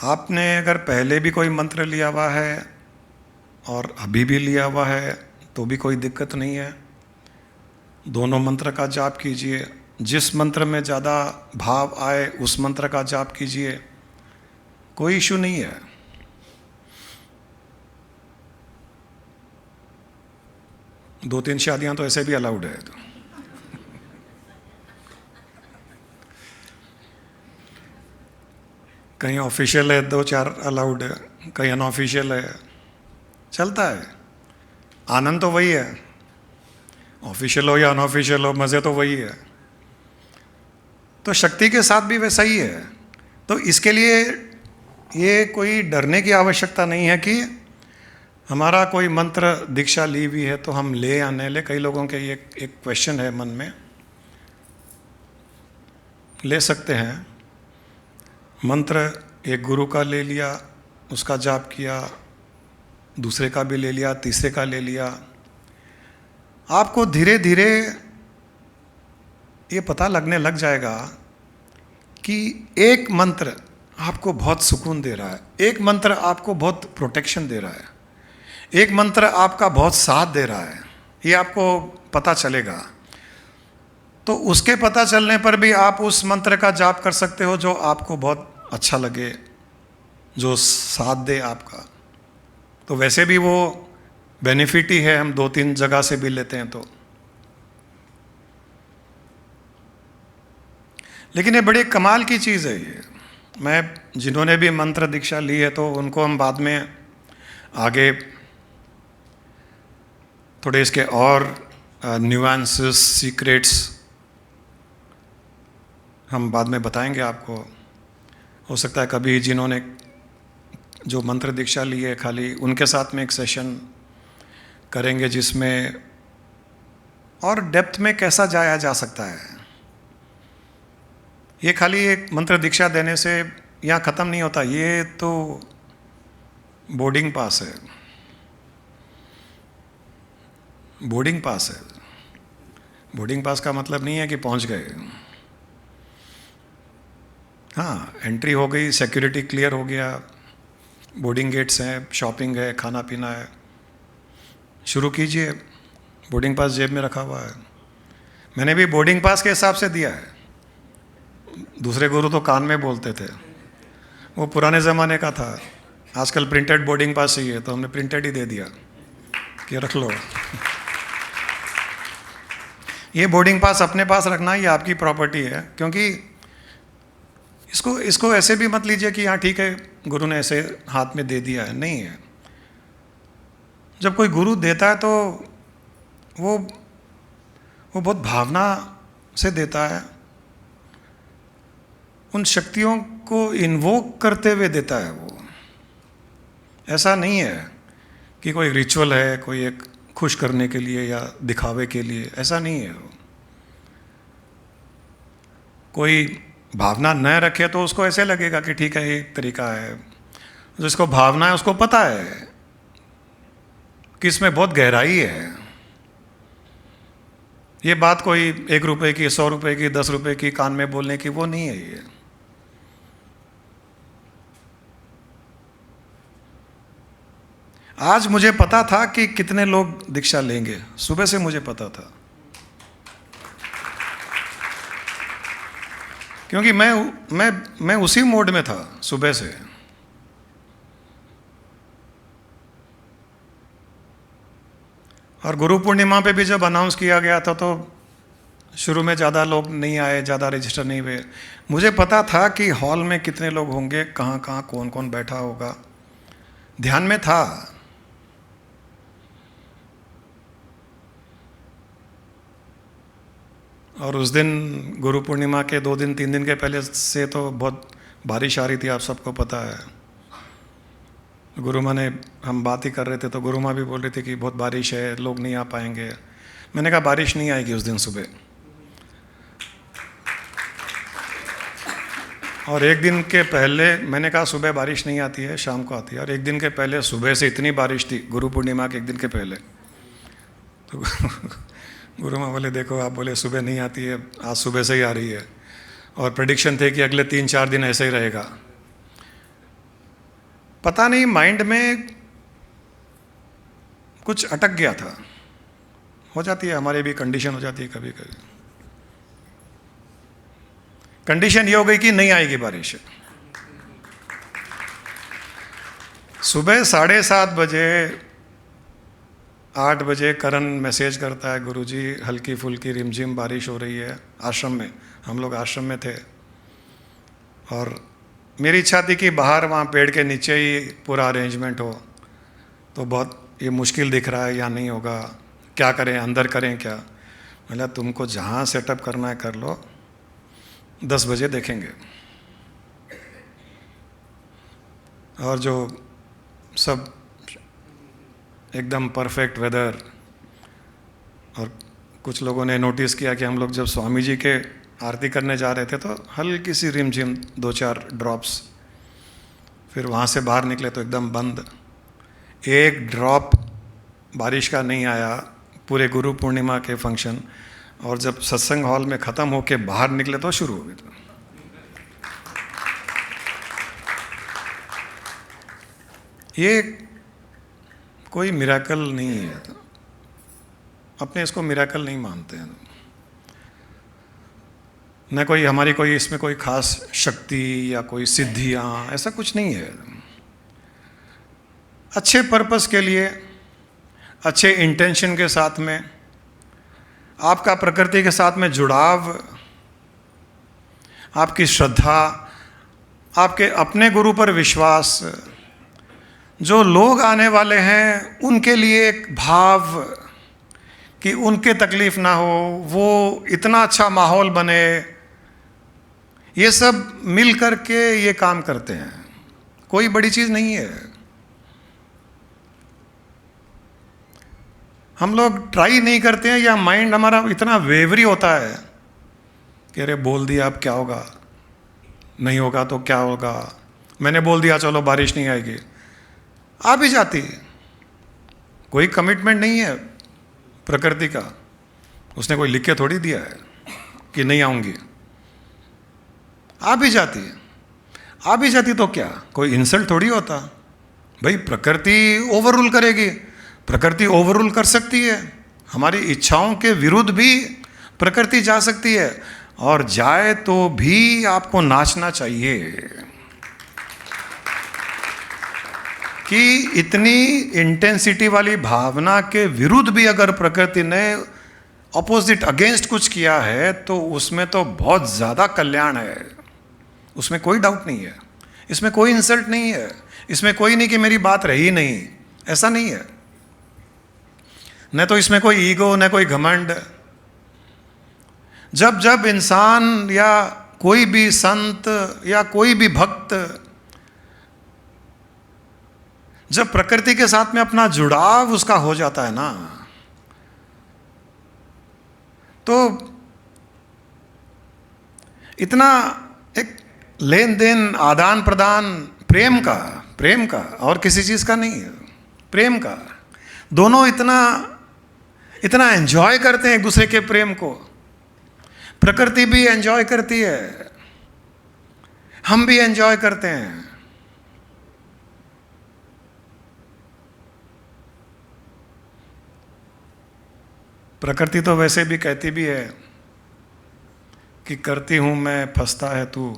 आपने अगर पहले भी कोई मंत्र लिया हुआ है और अभी भी लिया हुआ है तो भी कोई दिक्कत नहीं है। दोनों मंत्र का जाप कीजिए। जिस मंत्र में ज़्यादा भाव आए उस मंत्र का जाप कीजिए, कोई इशू नहीं है। दो तीन शादियां तो ऐसे भी अलाउड है। कहीं ऑफिशियल है, दो चार अलाउड है, कहीं अनऑफिशियल है, चलता है। आनंद तो वही है, ऑफिशियल हो या अनऑफिशियल हो, मज़े तो वही है। तो शक्ति के साथ भी वैसा ही है। तो इसके लिए ये कोई डरने की आवश्यकता नहीं है कि हमारा कोई मंत्र दीक्षा ली हुई है तो हम ले या नहीं ले। कई लोगों के ये एक क्वेश्चन है मन में। ले सकते हैं मंत्र, एक गुरु का ले लिया, उसका जाप किया, दूसरे का भी ले लिया, तीसरे का ले लिया। आपको धीरे धीरे ये पता लगने लग जाएगा कि एक मंत्र आपको बहुत सुकून दे रहा है, एक मंत्र आपको बहुत प्रोटेक्शन दे रहा है, एक मंत्र आपका बहुत साथ दे रहा है। ये आपको पता चलेगा। तो उसके पता चलने पर भी आप उस मंत्र का जाप कर सकते हो जो आपको बहुत अच्छा लगे, जो साथ दे आपका। तो वैसे भी वो बेनिफिट ही है, हम दो तीन जगह से भी लेते हैं तो। लेकिन ये बड़ी कमाल की चीज़ है ये। मैं जिन्होंने भी मंत्र दीक्षा ली है तो उनको हम बाद में आगे थोड़े इसके और न्यूएंसेस, सीक्रेट्स हम बाद में बताएंगे आपको। हो सकता है कभी जिन्होंने जो मंत्र दीक्षा ली है खाली उनके साथ में एक सेशन करेंगे जिसमें और डेप्थ में कैसा जाया जा सकता है। ये खाली एक मंत्र दीक्षा देने से यहाँ ख़त्म नहीं होता, ये तो बोर्डिंग पास है, बोर्डिंग पास है। बोर्डिंग पास का मतलब नहीं है कि पहुँच गए। हाँ, एंट्री हो गई, सिक्योरिटी क्लियर हो गया, बोर्डिंग गेट्स हैं, शॉपिंग है, खाना पीना है, शुरू कीजिए। बोर्डिंग पास जेब में रखा हुआ है। मैंने भी बोर्डिंग पास के हिसाब से दिया है। दूसरे गुरु तो कान में बोलते थे, वो पुराने ज़माने का था। आजकल प्रिंटेड बोर्डिंग पास चाहिए तो हमने प्रिंटेड ही दे दिया कि रख लो। ये बोर्डिंग पास अपने पास रखना, ये आपकी प्रॉपर्टी है, क्योंकि इसको ऐसे भी मत लीजिए कि हाँ ठीक है गुरु ने ऐसे हाथ में दे दिया है, नहीं है। जब कोई गुरु देता है तो वो बहुत भावना से देता है, उन शक्तियों को इन्वोक करते हुए देता है। वो ऐसा नहीं है कि कोई रिचुअल है, कोई एक खुश करने के लिए या दिखावे के लिए, ऐसा नहीं है। कोई भावना न रखे तो उसको ऐसे लगेगा कि ठीक है एक तरीका है। जिसको भावना है उसको पता है कि इसमें बहुत गहराई है। ये बात कोई 1 रुपए की, 100 रुपए की, 10 रुपए की कान में बोलने की वो नहीं है। ये आज मुझे पता था कि कितने लोग दीक्षा लेंगे, सुबह से मुझे पता था, क्योंकि मैं उसी मोड में था सुबह से। और गुरु पूर्णिमा पे भी जब अनाउंस किया गया था तो शुरू में ज़्यादा लोग नहीं आए, ज़्यादा रजिस्टर नहीं हुए। मुझे पता था कि हॉल में कितने लोग होंगे, कहाँ कहाँ कौन कौन बैठा होगा, ध्यान में था। और उस दिन गुरु पूर्णिमा के 2 दिन 3 दिन के पहले से तो बहुत बारिश आ रही थी, आप सबको पता है। गुरु माँ ने, हम बात ही कर रहे थे तो गुरु माँ भी बोल रही थी कि बहुत बारिश है, लोग नहीं आ पाएंगे। मैंने कहा बारिश नहीं आएगी उस दिन सुबह। और एक दिन के पहले मैंने कहा सुबह बारिश नहीं आती है, शाम को आती है। और एक दिन के पहले सुबह से इतनी बारिश थी, गुरु पूर्णिमा के एक दिन के पहले। तो गुरु माँ बोले देखो, आप बोले सुबह नहीं आती है, आज सुबह से ही आ रही है। और प्रेडिक्शन थे कि अगले 3-4 दिन ऐसे ही रहेगा। पता नहीं माइंड में कुछ अटक गया था। हो जाती है, हमारी भी कंडीशन हो जाती है कभी कभी। कंडीशन ये हो गई कि नहीं आएगी बारिश। सुबह 7:30 बजे 8 बजे करण मैसेज करता है, गुरुजी हल्की फुल्की रिमझिम बारिश हो रही है आश्रम में। हम लोग आश्रम में थे और मेरी इच्छा थी कि बाहर वहाँ पेड़ के नीचे ही पूरा अरेंजमेंट हो। तो बहुत ये मुश्किल दिख रहा है, या नहीं होगा, क्या करें, अंदर करें क्या। मतलब तुमको जहाँ सेटअप करना है कर लो, 10 बजे देखेंगे। और जो सब एकदम परफेक्ट वेदर। और कुछ लोगों ने नोटिस किया कि हम लोग जब स्वामी जी के आरती करने जा रहे थे तो हल्की सी रिमझिम 2-4 ड्रॉप्स, फिर वहाँ से बाहर निकले तो एकदम बंद। एक ड्रॉप बारिश का नहीं आया पूरे गुरु पूर्णिमा के फंक्शन। और जब सत्संग हॉल में ख़त्म होके बाहर निकले तो शुरू हो गई। ये कोई मिरेकल नहीं है, अपने इसको मिरेकल नहीं मानते हैं। न कोई हमारी कोई इसमें कोई खास शक्ति या कोई सिद्धियाँ, ऐसा कुछ नहीं है। अच्छे पर्पस के लिए, अच्छे इंटेंशन के साथ में, आपका प्रकृति के साथ में जुड़ाव, आपकी श्रद्धा, आपके अपने गुरु पर विश्वास, जो लोग आने वाले हैं उनके लिए एक भाव कि उनके तकलीफ ना हो, वो इतना अच्छा माहौल बने, ये सब मिल कर के ये काम करते हैं। कोई बड़ी चीज़ नहीं है। हम लोग ट्राई नहीं करते हैं, या माइंड हमारा इतना वेवरी होता है कि अरे बोल दिया अब क्या होगा, नहीं होगा तो क्या होगा, मैंने बोल दिया चलो बारिश नहीं आएगी, आ भी जाती है। कोई कमिटमेंट नहीं है प्रकृति का, उसने कोई लिख के थोड़ी दिया है कि नहीं आऊंगी, आ भी जाती है। आ भी जाती तो क्या, कोई इंसल्ट थोड़ी होता। भाई प्रकृति ओवर रूल करेगी, प्रकृति ओवर रूल कर सकती है, हमारी इच्छाओं के विरुद्ध भी प्रकृति जा सकती है, और जाए तो भी आपको नाचना चाहिए कि इतनी इंटेंसिटी वाली भावना के विरुद्ध भी अगर प्रकृति ने अपोजिट अगेंस्ट कुछ किया है तो उसमें तो बहुत ज़्यादा कल्याण है, उसमें कोई डाउट नहीं है, इसमें कोई इंसल्ट नहीं है, इसमें कोई नहीं कि मेरी बात रही नहीं, ऐसा नहीं है। न तो इसमें कोई ईगो, न कोई घमंड। जब जब इंसान या कोई भी संत या कोई भी भक्त जब प्रकृति के साथ में अपना जुड़ाव उसका हो जाता है ना, तो इतना एक लेन देन, आदान प्रदान प्रेम का और किसी चीज़ का नहीं है, प्रेम का। दोनों इतना एंजॉय करते हैं एक दूसरे के प्रेम को। प्रकृति भी एंजॉय करती है, हम भी एंजॉय करते हैं। प्रकृति तो वैसे भी कहती भी है कि करती हूँ मैं, फंसता है तू,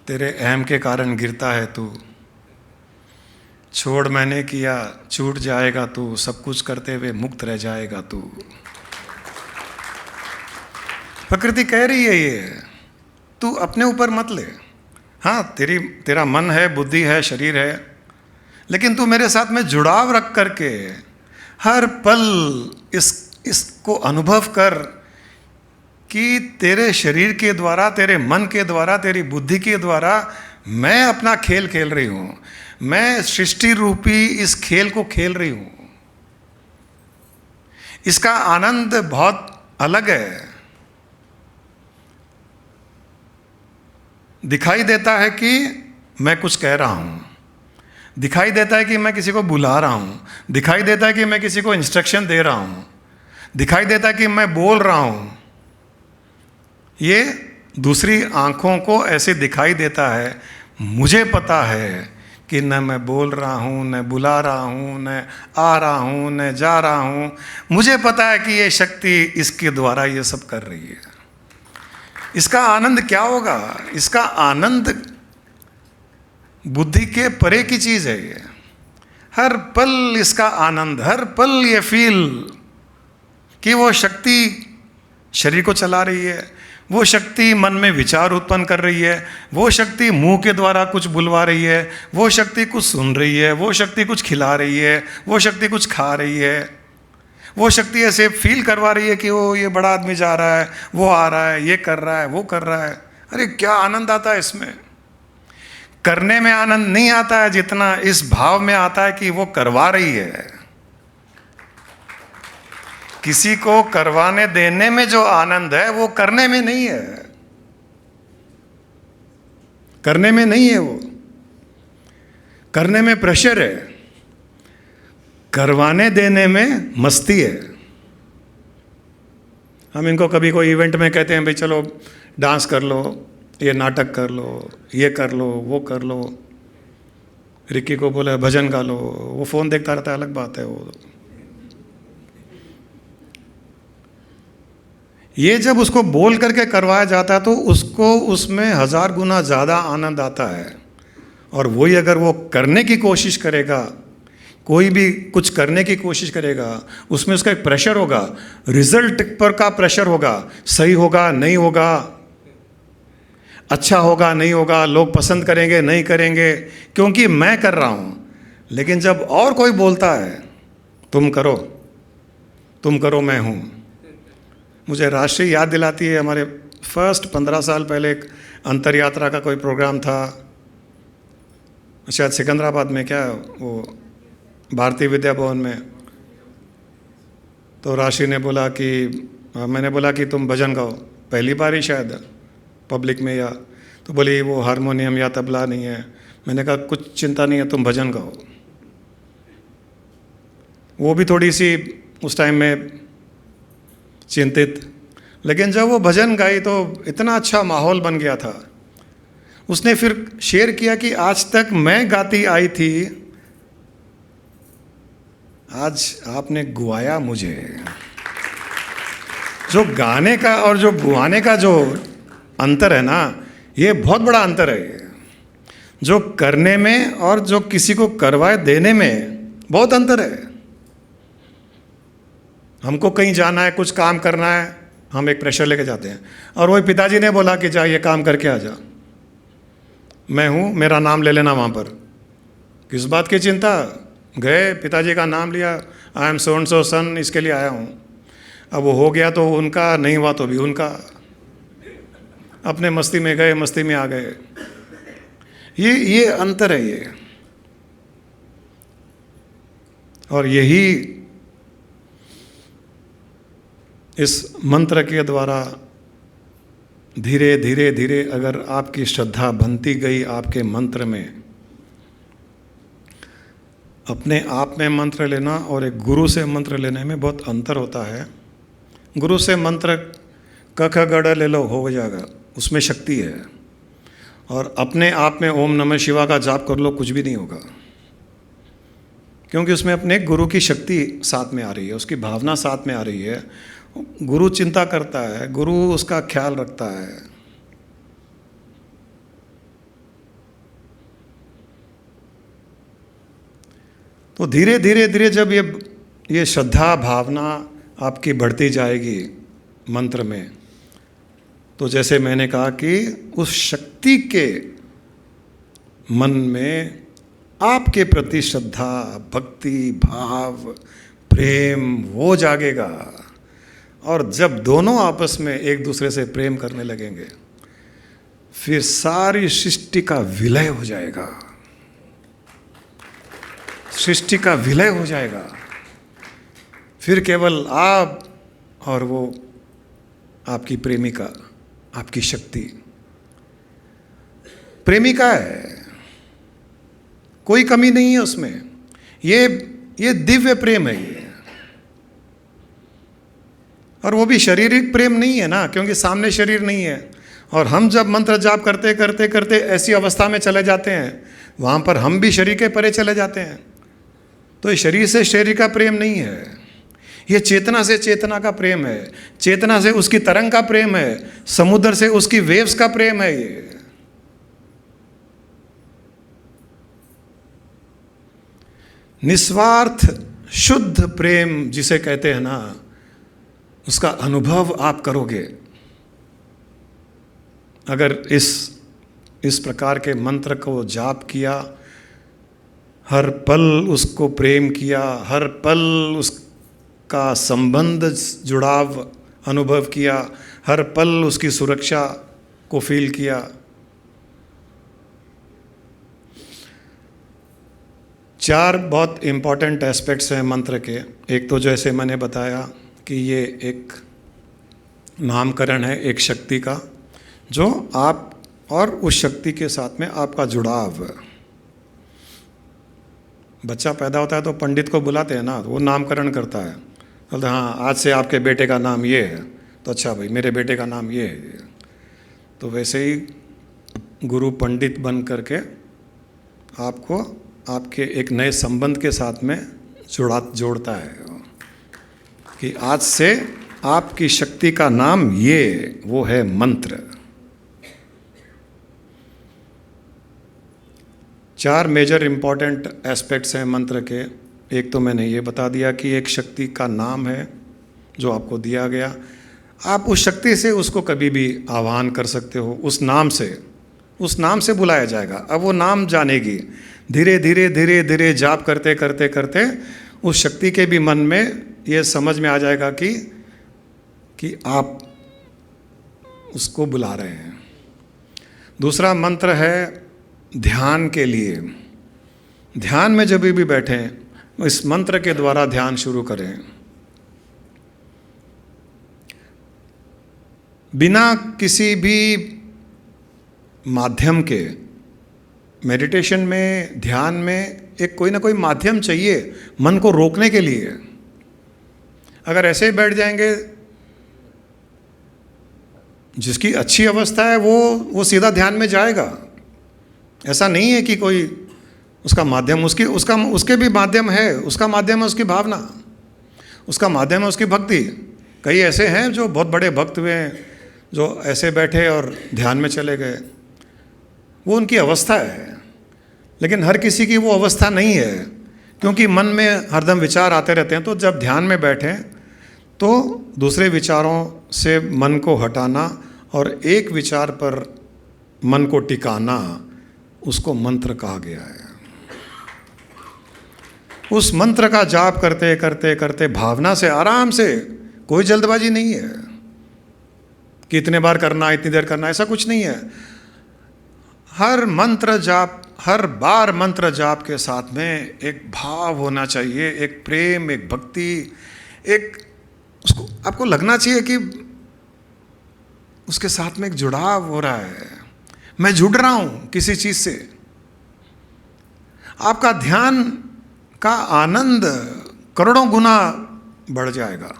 तेरे अहम के कारण गिरता है तू, छोड़ मैंने किया छूट जाएगा तू, सब कुछ करते हुए मुक्त रह जाएगा तू। प्रकृति कह रही है ये, तू अपने ऊपर मत ले। हाँ, तेरा मन है, बुद्धि है, शरीर है, लेकिन तू मेरे साथ में जुड़ाव रख करके हर पल इसको अनुभव कर कि तेरे शरीर के द्वारा, तेरे मन के द्वारा, तेरी बुद्धि के द्वारा मैं अपना खेल खेल रही हूँ, मैं सृष्टि रूपी इस खेल को खेल रही हूँ। इसका आनंद बहुत अलग है। दिखाई देता है कि मैं कुछ कह रहा हूँ, दिखाई देता है कि मैं किसी को बुला रहा हूँ, दिखाई देता है कि मैं किसी को इंस्ट्रक्शन दे रहा हूँ, दिखाई देता है कि मैं बोल रहा हूँ। ये दूसरी आँखों को ऐसे दिखाई देता है। मुझे पता है कि न मैं बोल रहा हूँ, न बुला रहा हूँ, न आ रहा हूँ, न जा रहा हूँ। मुझे पता है कि ये शक्ति इसके द्वारा ये सब कर रही है। इसका आनंद क्या होगा? इसका आनंद बुद्धि के परे की चीज़ है। ये हर पल इसका आनंद, हर पल ये फील कि वो शक्ति शरीर को चला रही है, वो शक्ति मन में विचार उत्पन्न कर रही है, वो शक्ति मुंह के द्वारा कुछ बुलवा रही है, वो शक्ति कुछ सुन रही है, वो शक्ति कुछ खिला रही है, वो शक्ति कुछ खा रही है, वो शक्ति ऐसे फील करवा रही है कि वो ये बड़ा आदमी जा रहा है, वो आ रहा है, ये कर रहा है, वो कर रहा है। अरे क्या आनंद आता है इसमें। करने में आनंद नहीं आता है जितना इस भाव में आता है कि वो करवा रही है। किसी को करवाने देने में जो आनंद है वो करने में नहीं है, करने में नहीं है। वो करने में प्रेशर है, करवाने देने में मस्ती है। हम इनको कभी कोई इवेंट में कहते हैं भाई चलो डांस कर लो, ये नाटक कर लो, ये कर लो, वो कर लो। रिक्की को बोला भजन गा लो, वो फ़ोन देखता रहता है, अलग बात है। वो ये जब उसको बोल करके करवाया जाता है तो उसको उसमें 1000 गुना ज़्यादा आनंद आता है। और वही अगर वो करने की कोशिश करेगा, कोई भी कुछ करने की कोशिश करेगा, उसमें उसका एक प्रेशर होगा, रिजल्ट पर का प्रेशर होगा, सही होगा नहीं होगा, अच्छा होगा नहीं होगा, लोग पसंद करेंगे नहीं करेंगे, क्योंकि मैं कर रहा हूँ। लेकिन जब और कोई बोलता है तुम करो मैं हूँ। मुझे राष्ट्रीय याद दिलाती है, हमारे फर्स्ट 15 साल पहले एक अंतर यात्रा का कोई प्रोग्राम था, शायद सिकंदराबाद में, क्या वो भारतीय विद्या भवन में। तो राशि ने बोला कि मैंने बोला कि तुम भजन गाओ, पहली बार ही शायद पब्लिक में, या तो बोली वो हारमोनियम या तबला नहीं है। मैंने कहा कुछ चिंता नहीं है, तुम भजन गाओ। वो भी थोड़ी सी उस टाइम में चिंतित, लेकिन जब वो भजन गाई तो इतना अच्छा माहौल बन गया था। उसने फिर शेयर किया कि आज तक मैं गाती आई थी, आज आपने गुआया मुझे। जो गाने का और जो गुआने का जो अंतर है ना, ये बहुत बड़ा अंतर है। जो करने में और जो किसी को करवाए देने में बहुत अंतर है। हमको कहीं जाना है, कुछ काम करना है, हम एक प्रेशर लेके जाते हैं, और वही पिताजी ने बोला कि जा ये काम करके आ जा, मैं हूँ, मेरा नाम ले लेना वहाँ पर। किस बात की चिंता? गए, पिताजी का नाम लिया, I am so and so सन, इसके लिए आया हूँ। अब वो हो गया तो उनका, नहीं हुआ तो भी उनका। अपने मस्ती में गए, मस्ती में आ गए। ये अंतर है ये। और यही इस मंत्र के द्वारा धीरे धीरे धीरे अगर आपकी श्रद्धा बनती गई आपके मंत्र में, अपने आप में मंत्र लेना और एक गुरु से मंत्र लेने में बहुत अंतर होता है। गुरु से मंत्र क ख ग ड़ ले लो, हो जाएगा, उसमें शक्ति है। और अपने आप में ओम नमः शिवा का जाप कर लो, कुछ भी नहीं होगा, क्योंकि उसमें अपने गुरु की शक्ति साथ में आ रही है, उसकी भावना साथ में आ रही है। गुरु चिंता करता है, गुरु उसका ख्याल रखता है। तो धीरे धीरे धीरे जब ये श्रद्धा भावना आपकी बढ़ती जाएगी मंत्र में, तो जैसे मैंने कहा कि उस शक्ति के मन में आपके प्रति श्रद्धा, भक्ति, भाव, प्रेम वो जागेगा। और जब दोनों आपस में एक दूसरे से प्रेम करने लगेंगे, फिर सारी सृष्टि का विलय हो जाएगा। सृष्टि का विलय हो जाएगा। फिर केवल आप और वो आपकी प्रेमिका, आपकी शक्ति। प्रेमिका है, कोई कमी नहीं है उसमें। ये दिव्य प्रेम है ये। और वो भी शारीरिक प्रेम नहीं है ना, क्योंकि सामने शरीर नहीं है। और हम जब मंत्र जाप करते करते करते ऐसी अवस्था में चले जाते हैं, वहाँ पर हम भी शरीर के परे चले जाते हैं। तो ये शरीर से शरीर का प्रेम नहीं है, ये चेतना से चेतना का प्रेम है, चेतना से उसकी तरंग का प्रेम है, समुद्र से उसकी वेव्स का प्रेम है। ये निस्वार्थ शुद्ध प्रेम जिसे कहते हैं ना, उसका अनुभव आप करोगे अगर इस प्रकार के मंत्र को जाप किया, हर पल उसको प्रेम किया, हर पल उसका संबंध जुड़ाव अनुभव किया, हर पल उसकी सुरक्षा को फील किया। चार बहुत इम्पॉर्टेंट एस्पेक्ट्स हैं मंत्र के। एक तो जैसे मैंने बताया कि ये एक नामकरण है एक शक्ति का, जो आप और उस शक्ति के साथ में आपका जुड़ाव। बच्चा पैदा होता है तो पंडित को बुलाते हैं ना, वो नामकरण करता है, बोलते हाँ आज से आपके बेटे का नाम ये है, तो अच्छा भाई मेरे बेटे का नाम ये है। तो वैसे ही गुरु पंडित बन करके आपको आपके एक नए संबंध के साथ में जोड़ता है कि आज से आपकी शक्ति का नाम ये वो है मंत्र। चार मेजर इम्पॉर्टेंट एस्पेक्ट्स हैं मंत्र के। एक तो मैंने ये बता दिया कि एक शक्ति का नाम है जो आपको दिया गया, आप उस शक्ति से उसको कभी भी आह्वान कर सकते हो, उस नाम से बुलाया जाएगा। अब वो नाम जानेगी, धीरे धीरे धीरे धीरे जाप करते करते करते उस शक्ति के भी मन में ये समझ में आ जाएगा कि आप उसको बुला रहे हैं। दूसरा मंत्र है ध्यान के लिए। ध्यान में जब भी बैठें, इस मंत्र के द्वारा ध्यान शुरू करें। बिना किसी भी माध्यम के, मेडिटेशन में, ध्यान में एक कोई ना कोई माध्यम चाहिए मन को रोकने के लिए। अगर ऐसे ही बैठ जाएंगे, जिसकी अच्छी अवस्था है वो सीधा ध्यान में जाएगा। ऐसा नहीं है कि कोई उसका माध्यम, उसके भी माध्यम है। उसका माध्यम है उसकी भावना, उसका माध्यम है उसकी भक्ति। कई ऐसे हैं जो बहुत बड़े भक्त हुए हैं, जो ऐसे बैठे और ध्यान में चले गए, वो उनकी अवस्था है। लेकिन हर किसी की वो अवस्था नहीं है, क्योंकि मन में हरदम विचार आते रहते हैं। तो जब ध्यान में बैठें तो दूसरे विचारों से मन को हटाना और एक विचार पर मन को टिकाना, उसको मंत्र कहा गया है। उस मंत्र का जाप करते करते करते भावना से, आराम से, कोई जल्दबाजी नहीं है कि इतने बार करना, इतनी देर करना, ऐसा कुछ नहीं है। हर मंत्र जाप, हर बार मंत्र जाप के साथ में एक भाव होना चाहिए, एक प्रेम, एक भक्ति, एक उसको आपको लगना चाहिए कि उसके साथ में एक जुड़ाव हो रहा है, मैं जुड़ रहा हूं किसी चीज से। आपका ध्यान का आनंद करोड़ों गुना बढ़ जाएगा।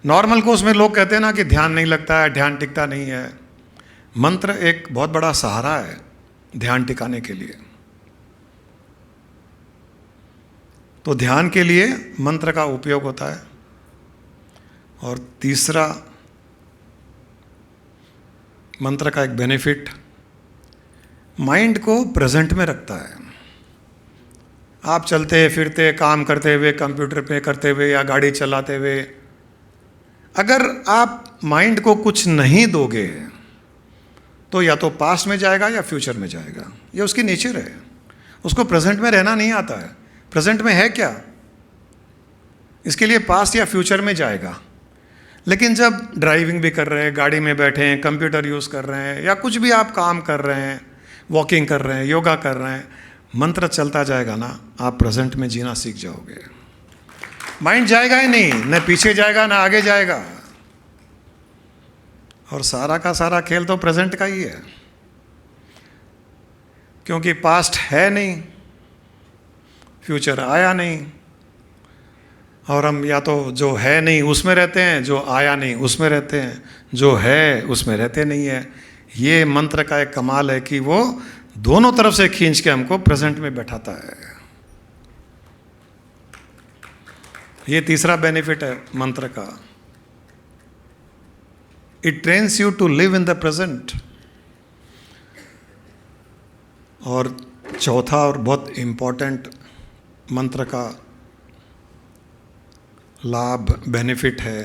नॉर्मल कोर्स में लोग कहते हैं ना कि ध्यान नहीं लगता है, ध्यान टिकता नहीं है। मंत्र एक बहुत बड़ा सहारा है ध्यान टिकाने के लिए। तो ध्यान के लिए मंत्र का उपयोग होता है। और तीसरा, मंत्र का एक बेनिफिट माइंड को प्रेजेंट में रखता है। आप चलते फिरते, काम करते हुए, कंप्यूटर पे करते हुए या गाड़ी चलाते हुए, अगर आप माइंड को कुछ नहीं दोगे तो या तो पास्ट में जाएगा या फ्यूचर में जाएगा। ये उसकी नेचर है, उसको प्रेजेंट में रहना नहीं आता है। प्रेजेंट में है क्या, इसके लिए पास्ट या फ्यूचर में जाएगा। लेकिन जब ड्राइविंग भी कर रहे हैं, गाड़ी में बैठे हैं, कंप्यूटर यूज़ कर रहे हैं, या कुछ भी आप काम कर रहे हैं, वॉकिंग कर रहे हैं, योगा कर रहे हैं, मंत्र चलता जाएगा ना, आप प्रेजेंट में जीना सीख जाओगे। माइंड जाएगा ही नहीं, न पीछे जाएगा ना आगे जाएगा। और सारा का सारा खेल तो प्रेजेंट का ही है, क्योंकि पास्ट है नहीं, फ्यूचर आया नहीं, और हम या तो जो है नहीं उसमें रहते हैं, जो आया नहीं उसमें रहते हैं, जो है उसमें रहते नहीं है। ये मंत्र का एक कमाल है कि वो दोनों तरफ से खींच के हमको प्रेजेंट में बैठाता है। ये तीसरा बेनिफिट है मंत्र का, it trains you to live in the present. और चौथा और बहुत इंपॉर्टेंट मंत्र का लाभ, बेनिफिट है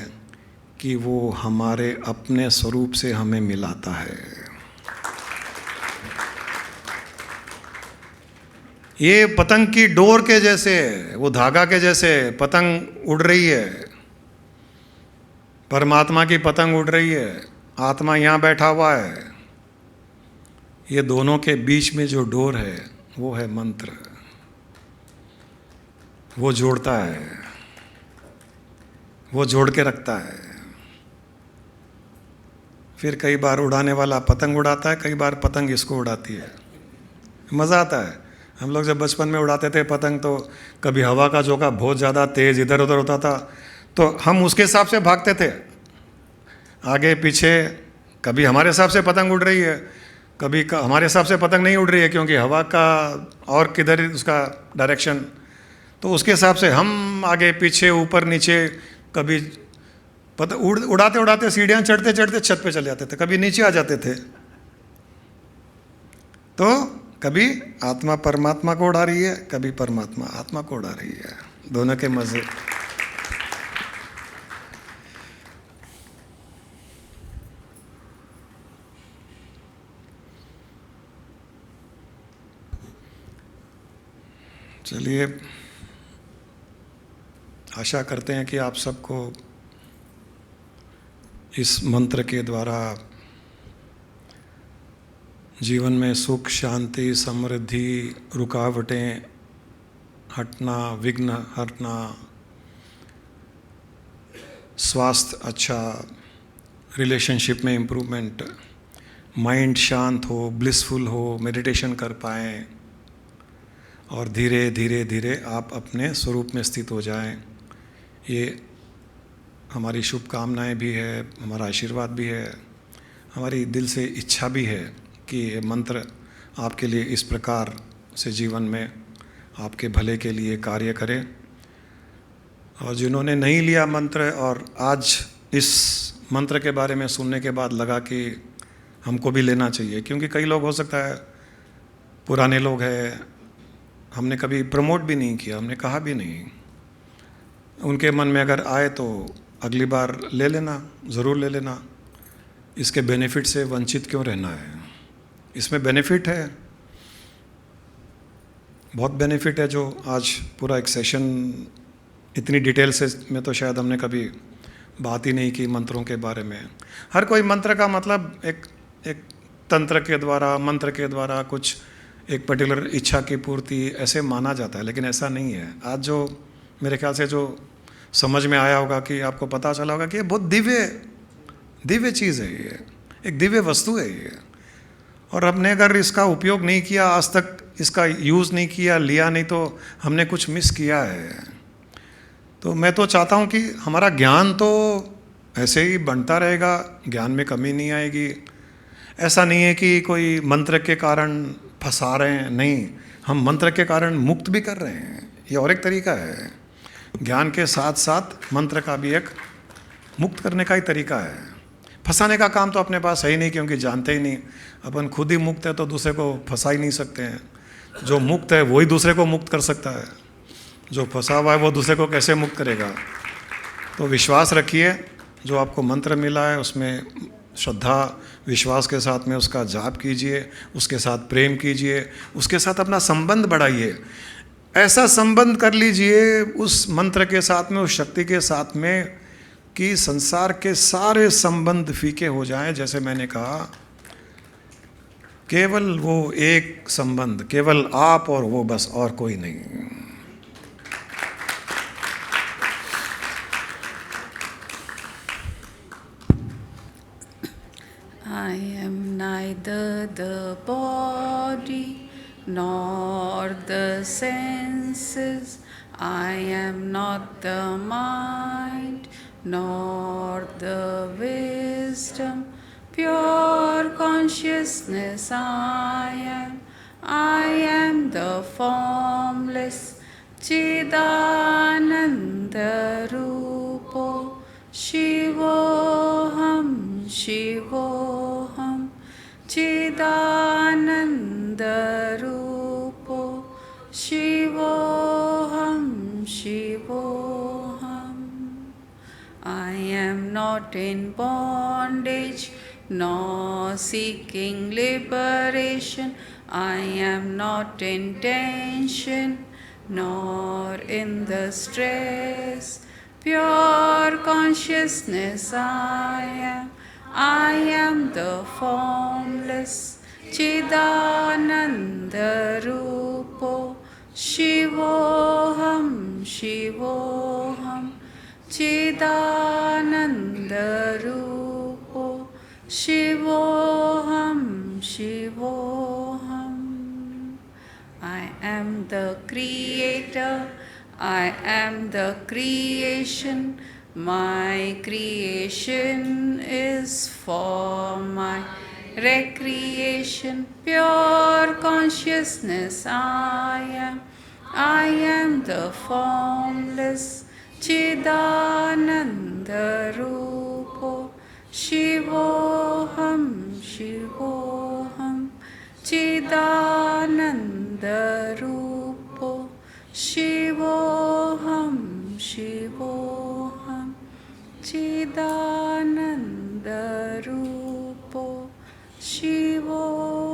कि वो हमारे अपने स्वरूप से हमें मिलाता है। ये पतंग की डोर के जैसे, वो धागा के जैसे पतंग उड़ रही है, परमात्मा की पतंग उड़ रही है, आत्मा यहाँ बैठा हुआ है। ये दोनों के बीच में जो डोर है वो है मंत्र। वो जोड़ता है, वो जोड़ के रखता है। फिर कई बार उड़ाने वाला पतंग उड़ाता है, कई बार पतंग इसको उड़ाती है। मज़ा आता है। हम लोग जब बचपन में उड़ाते थे पतंग, तो कभी हवा का झोंका बहुत ज़्यादा तेज़ इधर उधर होता था, तो हम उसके हिसाब से भागते थे, आगे पीछे। कभी हमारे हिसाब से पतंग उड़ रही है, कभी हमारे हिसाब से पतंग नहीं उड़ रही है, क्योंकि हवा का और किधर उसका डायरेक्शन, तो उसके हिसाब से हम आगे पीछे, ऊपर नीचे, कभी उड़ाते उड़ाते सीढ़ियाँ चढ़ते चढ़ते छत पे चले जाते थे, कभी नीचे आ जाते थे। तो कभी आत्मा परमात्मा को उड़ा रही है, कभी परमात्मा आत्मा को उड़ा रही है। दोनों के मजे। चलिए, आशा करते हैं कि आप सबको इस मंत्र के द्वारा जीवन में सुख, शांति, समृद्धि, रुकावटें हटना, विघ्न हटना, स्वास्थ्य अच्छा, रिलेशनशिप में इम्प्रूवमेंट, माइंड शांत हो, ब्लिसफुल हो, मेडिटेशन कर पाएँ और धीरे धीरे धीरे आप अपने स्वरूप में स्थित हो जाएं। ये हमारी शुभकामनाएं भी है, हमारा आशीर्वाद भी है, हमारी दिल से इच्छा भी है कि ये मंत्र आपके लिए इस प्रकार से जीवन में आपके भले के लिए कार्य करे। और जिन्होंने नहीं लिया मंत्र और आज इस मंत्र के बारे में सुनने के बाद लगा कि हमको भी लेना चाहिए, क्योंकि कई लोग हो सकता है पुराने लोग हैं, हमने कभी प्रमोट भी नहीं किया, हमने कहा भी नहीं, उनके मन में अगर आए तो अगली बार ले लेना, ज़रूर ले लेना। इसके बेनिफिट से वंचित क्यों रहना है? इसमें बेनिफिट है, बहुत बेनिफिट है, जो आज पूरा एक सेशन इतनी डिटेल से में तो शायद हमने कभी बात ही नहीं की मंत्रों के बारे में। हर कोई मंत्र का मतलब एक तंत्र के द्वारा, मंत्र के द्वारा कुछ एक पर्टिकुलर इच्छा की पूर्ति ऐसे माना जाता है, लेकिन ऐसा नहीं है। आज जो मेरे ख्याल से जो समझ में आया होगा कि आपको पता चला होगा कि ये बहुत दिव्य चीज़ है, ये एक दिव्य वस्तु है ये। और हमने अगर इसका उपयोग नहीं किया, आज तक इसका यूज़ नहीं किया, लिया नहीं, तो हमने कुछ मिस किया है। तो मैं तो चाहता हूँ कि हमारा ज्ञान तो ऐसे ही बढ़ता रहेगा, ज्ञान में कमी नहीं आएगी। ऐसा नहीं है कि कोई मंत्र के कारण फंसा रहे हैं, नहीं, हम मंत्र के कारण मुक्त भी कर रहे हैं, ये और एक तरीका है। ज्ञान के साथ साथ मंत्र का भी एक मुक्त करने का ही तरीका है। फंसाने का काम तो अपने पास है ही नहीं, क्योंकि जानते ही नहीं, अपन खुद ही मुक्त है तो दूसरे को फंसा ही नहीं सकते हैं। जो मुक्त है वही दूसरे को मुक्त कर सकता है, जो फंसा हुआ है वो दूसरे को कैसे मुक्त करेगा? तो विश्वास रखिए, जो आपको मंत्र मिला है उसमें श्रद्धा विश्वास के साथ में उसका जाप कीजिए, उसके साथ प्रेम कीजिए, उसके साथ अपना संबंध बढ़ाइए। ऐसा संबंध कर लीजिए उस मंत्र के साथ में, उस शक्ति के साथ में, कि संसार के सारे संबंध फीके हो जाएं। जैसे मैंने कहा, केवल वो एक संबंध, केवल आप और वो, बस, और कोई नहीं। I am neither the body nor the senses. I am not the mind nor the wisdom. Pure consciousness I am. I am the formless Chidananda Rupo. Shivoham, Shivoham, Chidananda Rupo. Shivoham, Shivoham. I am not in bondage nor seeking liberation. I am not in tension nor in the stress. Pure consciousness I am. I am the formless Chidananda Rupo. Shivoham, Shivoham, Chidananda Rupo. Shivoham, Shivoham. I am the creator. I am the creation. My creation is for my recreation. Pure consciousness I am. I am the formless Chidananda Rupo. Shivoham, Shivoham, Chidananda Rupo. Shivoham, Shivoham, Chidananda Rupo. Shivoham.